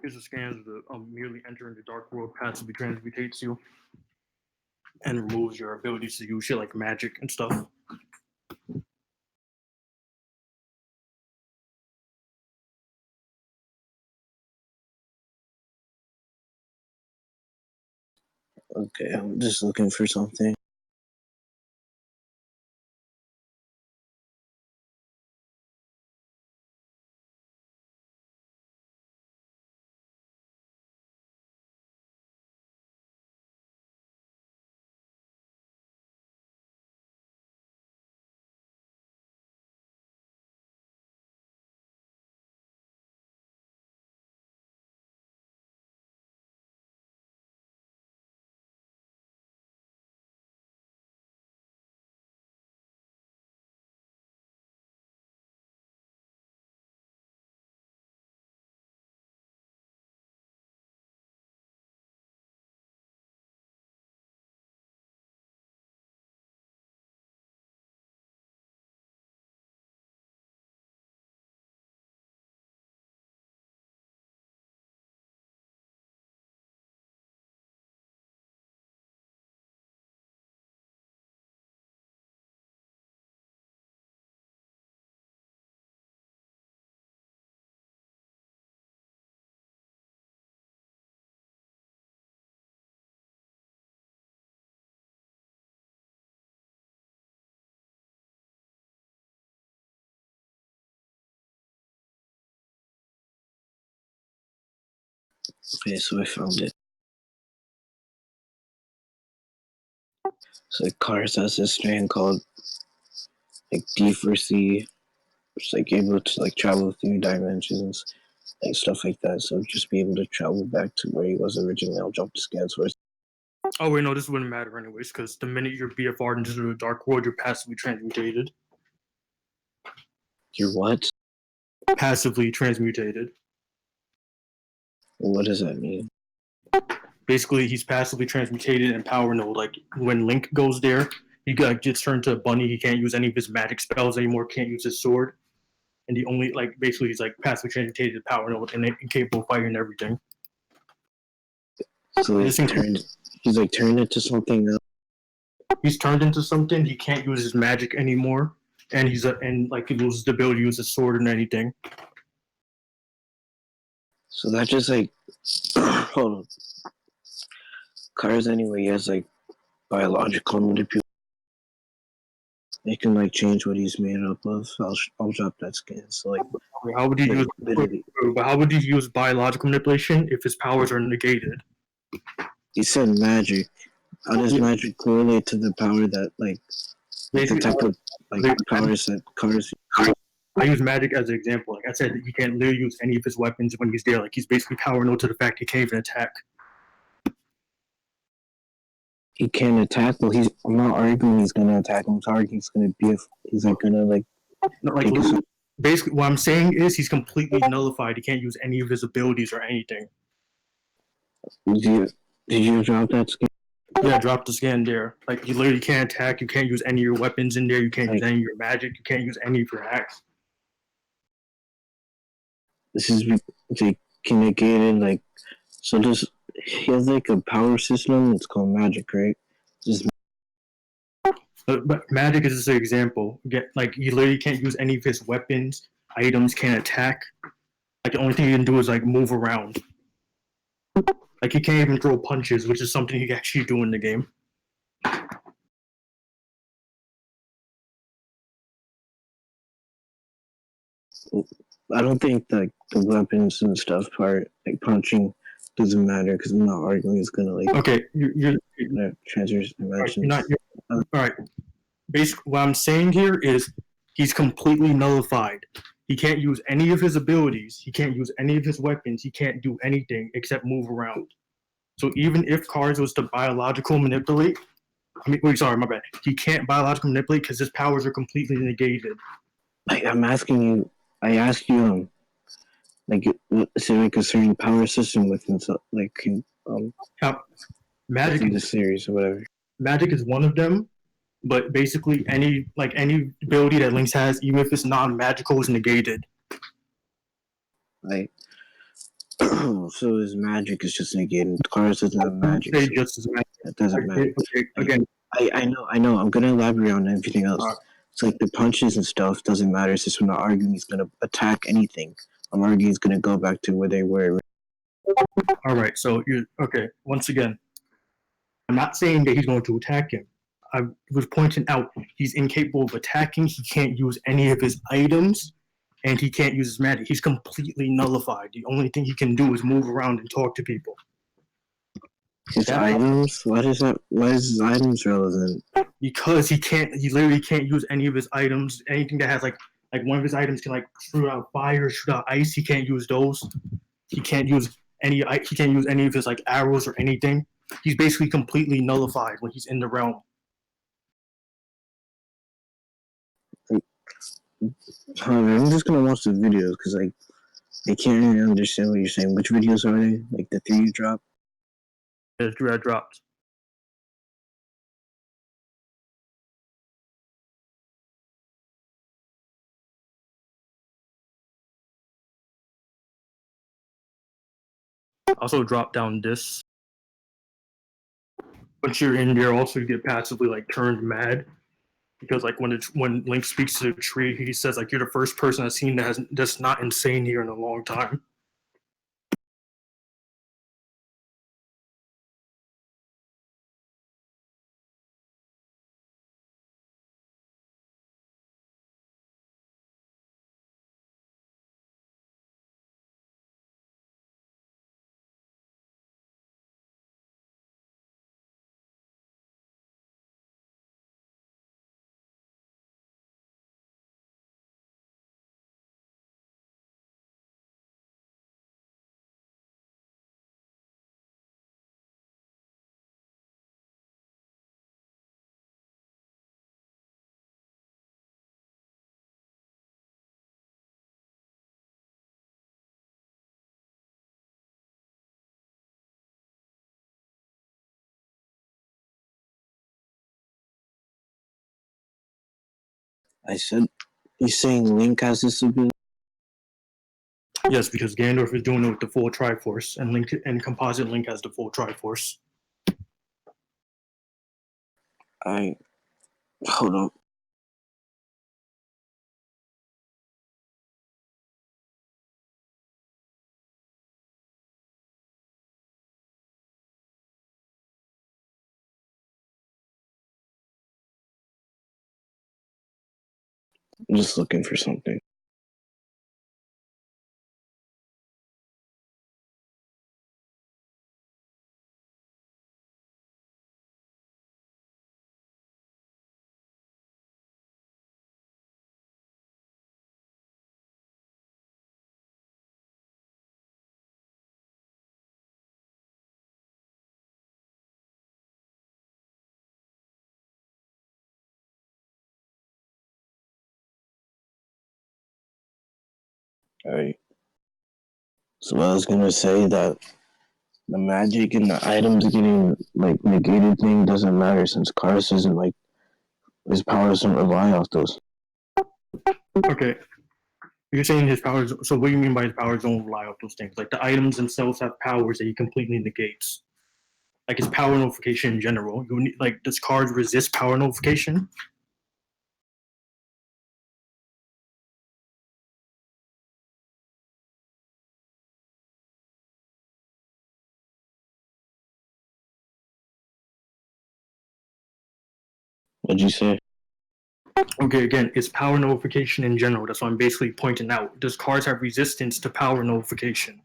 Here's the scans of the merely entering the dark world passively transmutates you and removes your abilities to use shit like magic and stuff. Okay, I'm just looking for something. Okay, so I found it. So like Cars has this thing called like D4C, which is like able to like travel through dimensions, like stuff like that. So just be able to travel back to where he was originally. I'll drop the scan source. Oh wait, no, this wouldn't matter anyways, because the minute you're BFR'd into the dark world, you're passively transmutated. You're what? Passively transmutated. What does that mean? Basically, he's passively transmutated in power node. Like when Link goes there, he gets turned to a bunny. He can't use any of his magic spells anymore. Can't use his sword, and the only like basically he's like passively transmutated to power node and incapable of fighting everything. So like he's like turned into something else. He's turned into something. He can't use his magic anymore, and and like he loses the ability to use his sword and anything. So that just like hold on. Cars anyway, he has like biological manipulation. They can like change what he's made up of. I'll drop that scan. So like How would he like, use? literally, But how would he use biological manipulation if his powers are negated? he said magic. How does magic correlate to the power that like the type of like powers that Cars? I use magic as an example. Like I said, he can't literally use any of his weapons when he's there. Like he's basically power node to the fact he can't even attack. He can't attack. Well, I'm not arguing he's gonna attack. I'm arguing he's gonna be. He's like gonna like. No, like basically, what I'm saying is he's completely nullified. He can't use any of his abilities or anything. Did you drop that scan? Yeah, drop the scan there. Like you literally can't attack. You can't use any of your weapons in there. You can't use any of your magic. You can't use any of your hacks. This is like communicated like. So does he has like a power system? It's called magic, right? Just But magic is just an example. Like you literally can't use any of his weapons, items, can't attack. Like the only thing you can do is like move around. Like he can't even throw punches, which is something he can actually do in the game. I don't think like the weapons and stuff part like punching doesn't matter because I'm not arguing it's gonna like Okay, you're transfer dimensions. you're not. All right. Basically, what I'm saying here is he's completely nullified. He can't use any of his abilities. He can't use any of his weapons. He can't do anything except move around. So even if Cars was to biological manipulate, wait, sorry, my bad. He can't biological manipulate because his powers are completely negated. I'm asking you. I asked you like is there like a certain power system within like Magic within the series or whatever? Magic is one of them, but basically any ability that Lynx has, even if it's non-magical, is negated. Like so his magic is just negated. Cars doesn't have magic. So Just as magic. that doesn't matter. Okay, again, I know. I'm gonna elaborate on everything else. It's like the punches and stuff doesn't matter. It's just I'm not arguing he's gonna attack anything. I'm arguing he's gonna go back to where they were. all right. So you okay? Once again, I'm not saying that he's going to attack him. I was pointing out he's incapable of attacking. He can't use any of his items, and he can't use his magic. He's completely nullified. The only thing he can do is move around and talk to people. His items? Why is his items relevant? Because he literally can't use any of his items. Anything that has like one of his items can like shoot out fire, shoot out ice. He can't use those. He can't use any of his like arrows or anything. He's basically completely nullified when he's in the realm. I'm just gonna watch the videos because like I can't really understand what you're saying. Which videos are they? Like the 3 you dropped? There's Dread dropped. Also drop down this. Once you're in there, also you get passively like turned mad because like when Link speaks to the tree, he says like you're the first person I've seen that's not insane here in a long time. I said, you're saying Link has this ability? Yes, because Ganondorf is doing it with the full Triforce, and Link and Composite Link has the full Triforce. Hold on. I'm just looking for something. Alright. So I was gonna say that the magic and the items getting like negated thing doesn't matter since Cars isn't like his power doesn't rely off those. Okay. You're saying his powers. So what do you mean by his powers don't rely off those things? Like the items themselves have powers that he completely negates. Like his power nullification in general. You need, like, does cards resist power nullification? What'd you say? Okay, again, it's power nullification in general. That's what I'm basically pointing out. Does cards have resistance to power nullification?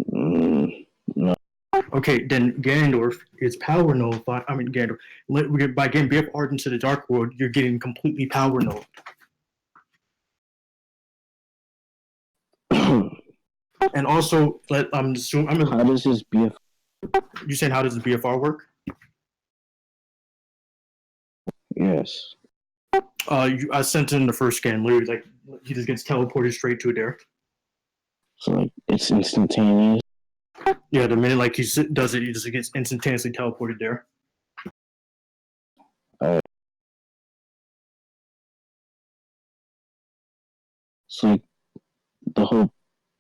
No. Okay, then Ganondorf is power nullified. I mean, Ganondorf. By getting BFR into the Dark World, you're getting completely power null. And also, I'm assuming. How does his BF? You saying how does the BFR work? Yes. I sent in the first scan. Literally, like he just gets teleported straight to there. So like it's instantaneous. Yeah, the minute like he does it, he just gets instantaneously teleported there. So like the whole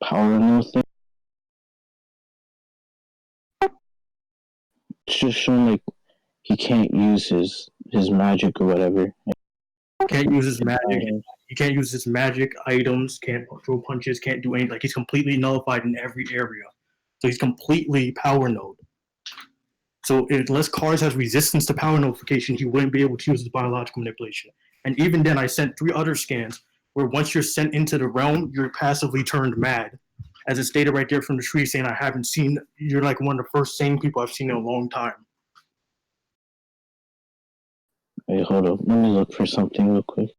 power mill thing. It's just showing like he can't use his magic or whatever. Can't use his magic. He can't use his magic items. Can't throw punches. Can't do anything. Like he's completely nullified in every area. So he's completely power node. So unless Cars has resistance to power nullification, he wouldn't be able to use his biological manipulation. And even then, I sent 3 other scans where once you're sent into the realm, you're passively turned mad. As it stated right there from the tree, saying I haven't seen. You're like one of the first sane people I've seen in a long time. Wait, hold up. Let me look for something real quick.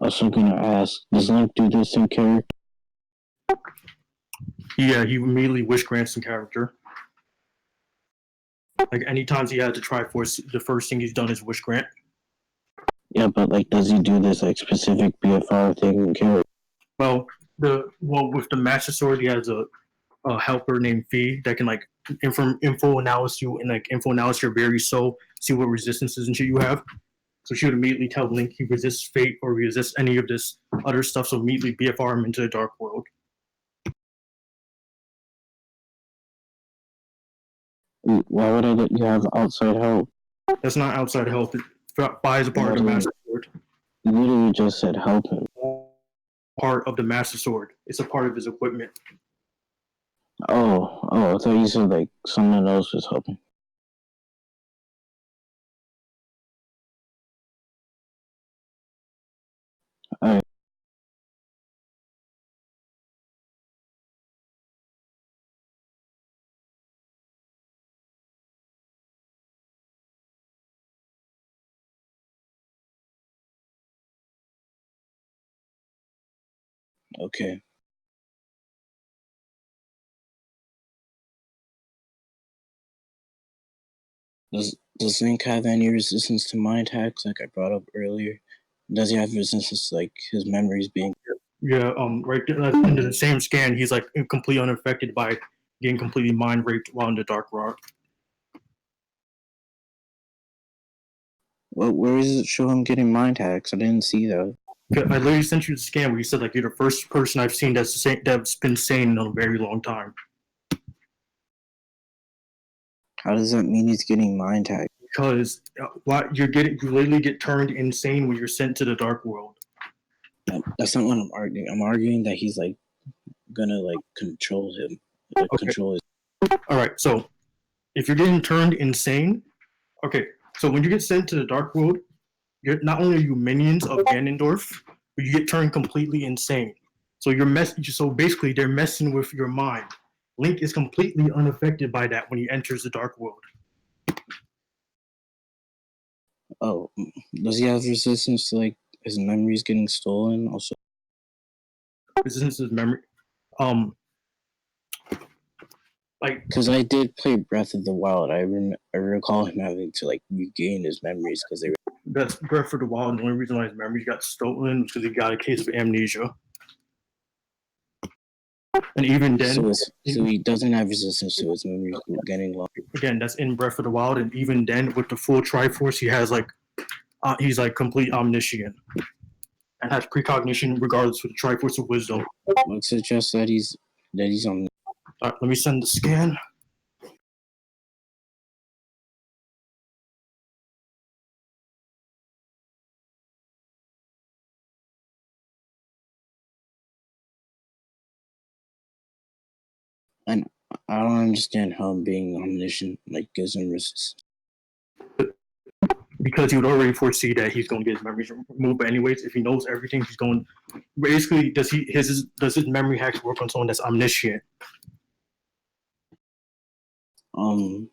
Also gonna ask, does Link do this in character? Yeah, he immediately wish grants in character. Like anytime he had to Triforce, the first thing he's done is wish grant. Yeah, but like, does he do this like specific BFR thing in character? Well, with the Master Sword, he has a helper named Fee that can like info analysis you and like info analysis your very soul, see what resistances and shit you have. So she would immediately tell Link he resists fate or resists any of this other stuff. So immediately BFR him into the Dark World. Why would I let you have outside help? That's not outside help. It buys a part of the Master Sword. You literally just said help him. Part of the Master Sword. It's a part of his equipment. Oh, I thought you said like someone else was helping. Alright. Okay. Does Link have any resistance to mind hacks like I brought up earlier? Does he have resistance to like his memories being Yeah, right there, in the same scan, he's like completely unaffected by getting completely mind raped while in the dark rock. well, where does it show him getting mind hacks? I didn't see that. I literally sent you the scan where you said like you're the first person I've seen that's been sane in a very long time. How does that mean he's getting mind hacks? Because you literally get turned insane when you're sent to the dark world. That's not what I'm arguing. I'm arguing that he's like gonna like control him, like Okay. control his. All right, so if you're getting turned insane, okay, so when you get sent to the dark world, you're not only are you minions of Ganondorf, but you get turned completely insane. So so basically they're messing with your mind. Link is completely unaffected by that when he enters the dark world. Oh, does he have resistance to like his memories getting stolen? Also, Resistance is memory. Like because I did play Breath of the Wild, I recall him having to like regain his memories because they were. that's Breath of the Wild, and the only reason why his memories got stolen was because he got a case of amnesia. And even then, So he doesn't have resistance to his memories getting lost. again, that's in Breath of the Wild, and even then, with the full Triforce, he has like he's like complete omniscient and has precognition regardless of the Triforce of Wisdom. Would suggest that he's on. All right, let me send the scan. And I don't understand how being omniscient like gives him resistance. Because he would already foresee that he's going to get his memories removed. But anyways, if he knows everything, he's going. Basically, does his memory hacks work on someone that's omniscient? I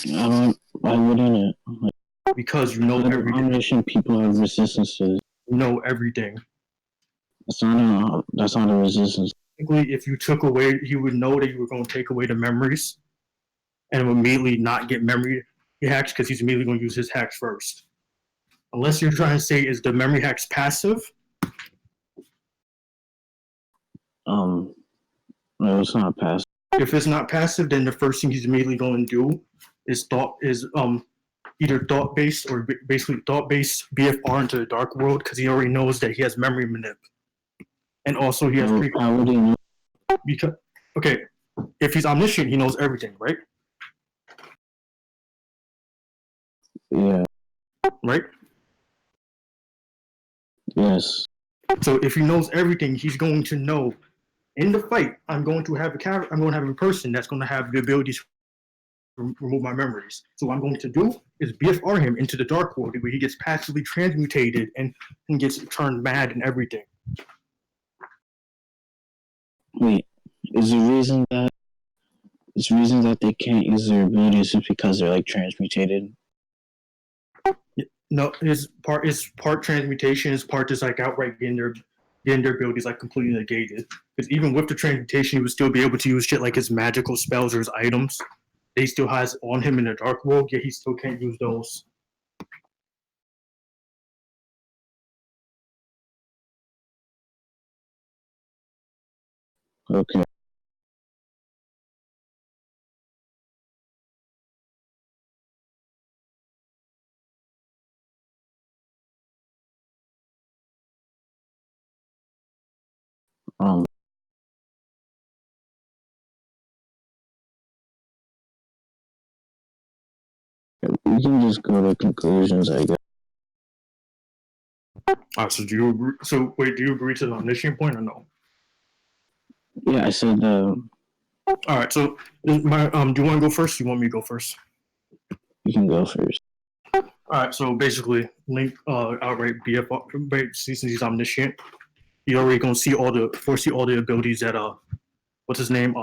don't. Why wouldn't it? Like, because you know everything. Omniscient people have resistance to. You know everything. That's not a resistance. Technically, if you took away, he would know that you were going to take away the memories, and would immediately not get memory hacks because he's immediately going to use his hacks first. Unless you're trying to say is the memory hacks passive? No, it's not passive. If it's not passive, then the first thing he's immediately going to do is either thought based or basically thought based BFR into the dark world because he already knows that he has memory manip, and also he has How would he know? Because okay, if he's omniscient, he knows everything, right? Yeah. Right. Yes. So if he knows everything, he's going to know in the fight, I'm going to have a person that's going to have the ability to remove my memories. So what I'm going to do is BFR him into the dark world where he gets passively transmutated and gets turned mad and everything. Wait, is the reason that they can't use their abilities just because they're like transmutated? No, his part transmutation, his part is like outright getting their abilities like completely negated. Because even with the transmutation, he would still be able to use shit like his magical spells or his items that he still has on him in the dark world, yet he still can't use those. Okay. We can just go to conclusions, I guess. So do you agree? So wait, do you agree to the omniscient point or no? Yeah, I said. All right. So do you want to go first? Or you want me to go first? You can go first. All right, so basically, Link outright BFR, since he's omniscient, you already gonna foresee all the abilities that what's his name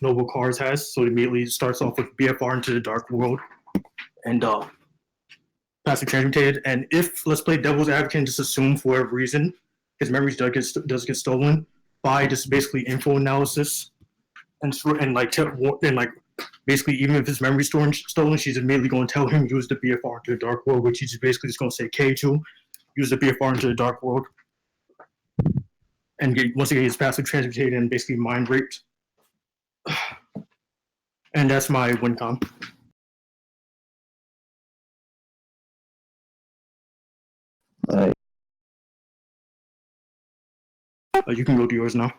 Noble Cars has. So it immediately starts off with BFR into the Dark World and passive transmutated. And if let's play Devil's Advocate and just assume for whatever reason his memories does get stolen by just basically info analysis and like basically even if his memory stolen, she's immediately going to tell him use the BFR into the Dark World, which he's basically just going to say K2, use the BFR into the Dark World, and once again he's passive transmutated and basically mind raped. And that's my win con. Alright. You can go to yours now.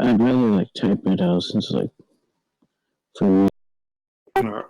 I'd rather like type it out since like for me. All right.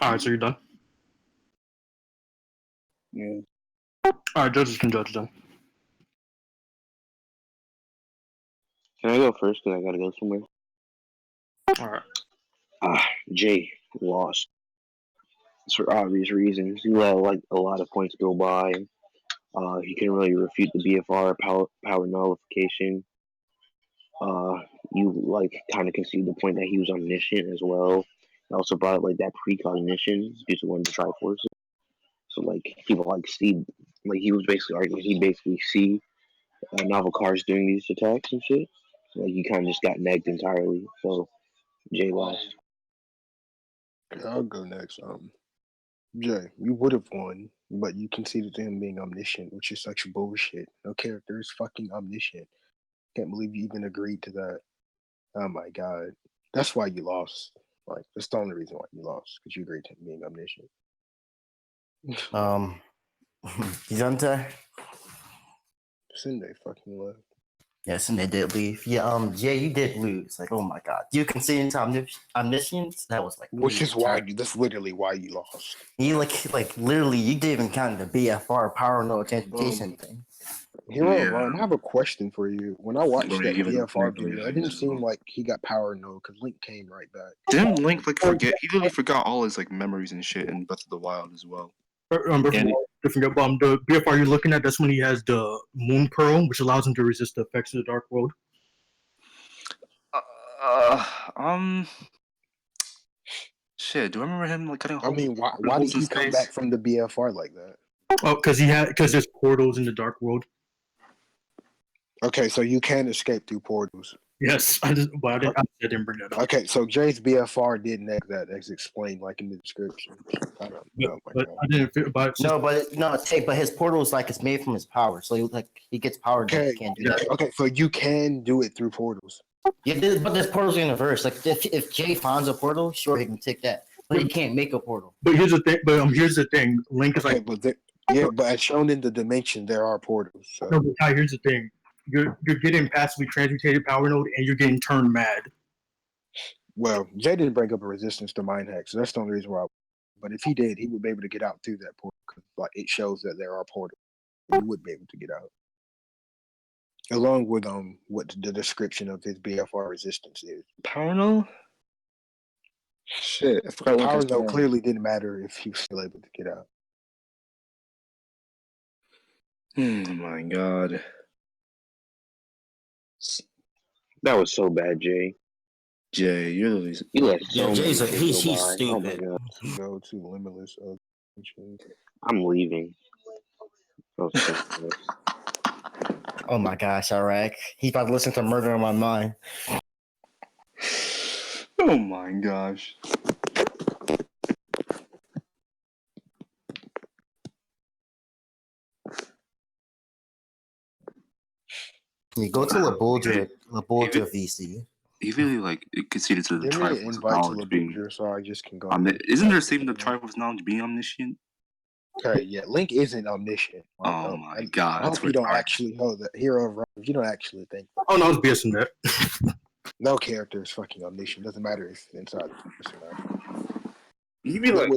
All right, so you're done. Yeah. All right, judges can judge then. Can I go first? Cause I gotta go somewhere. All right. Jay lost for obvious reasons. He let like a lot of points go by. He couldn't really refute the BFR power nullification. You like kind of concede the point that he was omniscient as well. He also brought up like that precognition due to one of the Triforces. So like people like see, like he was basically arguing he basically see novel cars doing these attacks and shit. So like he kind of just got negged entirely. So Jay lost. Okay, I'll go next. Jay, you would have won, but you conceded to him being omniscient, which is such bullshit. No character is fucking omniscient. Can't believe you even agreed to that. Oh my god, that's why you lost. Like that's the only reason why you lost because you agreed to him being omniscient. Yunta? Sunday fucking left. Yes, and they did leave. Yeah, Jay, you did lose. Like, oh my god. You conceded to omniscience? That was like Which really is why retarded. you. That's literally why you lost. You like literally you didn't even count the BFR power no transportation thing. Hero of Yeah. I have a question for you. When I watched Go that ahead, give it a BFR play, video, it didn't seem like he got power no because Link came right back. Didn't Link like forget? He literally forgot all his like memories and shit in Breath of the Wild as well. The BFR you're looking at, that's when he has the Moon Pearl, which allows him to resist the effects of the Dark World. Shit. Do I remember him like cutting I holes? mean, why holes did in he come space? back from the BFR like that? Oh, because there's portals in the Dark World. Okay, so you can escape through portals. Yes, I didn't bring that up. Okay, so Jay's BFR did neg that as explained like in the description. I don't know. But I didn't. But But his portal is like it's made from his power, so he gets power. Okay, He can't do that. okay, so you can do it through portals. Yeah, but there's portals in the verse. Like if Jay finds a portal, sure he can take that, but he can't make a portal. But here's the thing. Here's the thing. Link is Okay, like. but but as shown in the dimension, there are portals. So. No, but Ty, here's the thing. You're getting passively transmutated power node, and you're getting turned mad. Well, Jay didn't bring up a resistance to mind hack, so that's the only reason why. But if he did, he would be able to get out through that portal. Like it shows that there are portals. He would be able to get out, along with what the description of his BFR resistance is. Power no? Shit, I forgot what Power his though power. clearly didn't matter if he was still able to get out. Oh my god. That was so bad, Jay. Jay, you're literally. You let so many Jay's shit he's go by. Oh my stupid. god. Go to limitless of. I'm leaving. Oh, so Oh my gosh, Iraq. He's about to listen to Murder on My Mind. Oh my gosh. You go to Labulja VC. He really like conceded to the Give me an Triforce of invite to knowledge being. Labulja so I just can go. Isn't there a statement of Triforce knowledge being omniscient? Okay, yeah, Link isn't omniscient. Oh my god, I that's hope you don't retarded. actually know that. Hero of you don't actually think. Oh no, I was BSing that. No character is fucking omniscient. Doesn't matter if inside the person or not. He be like,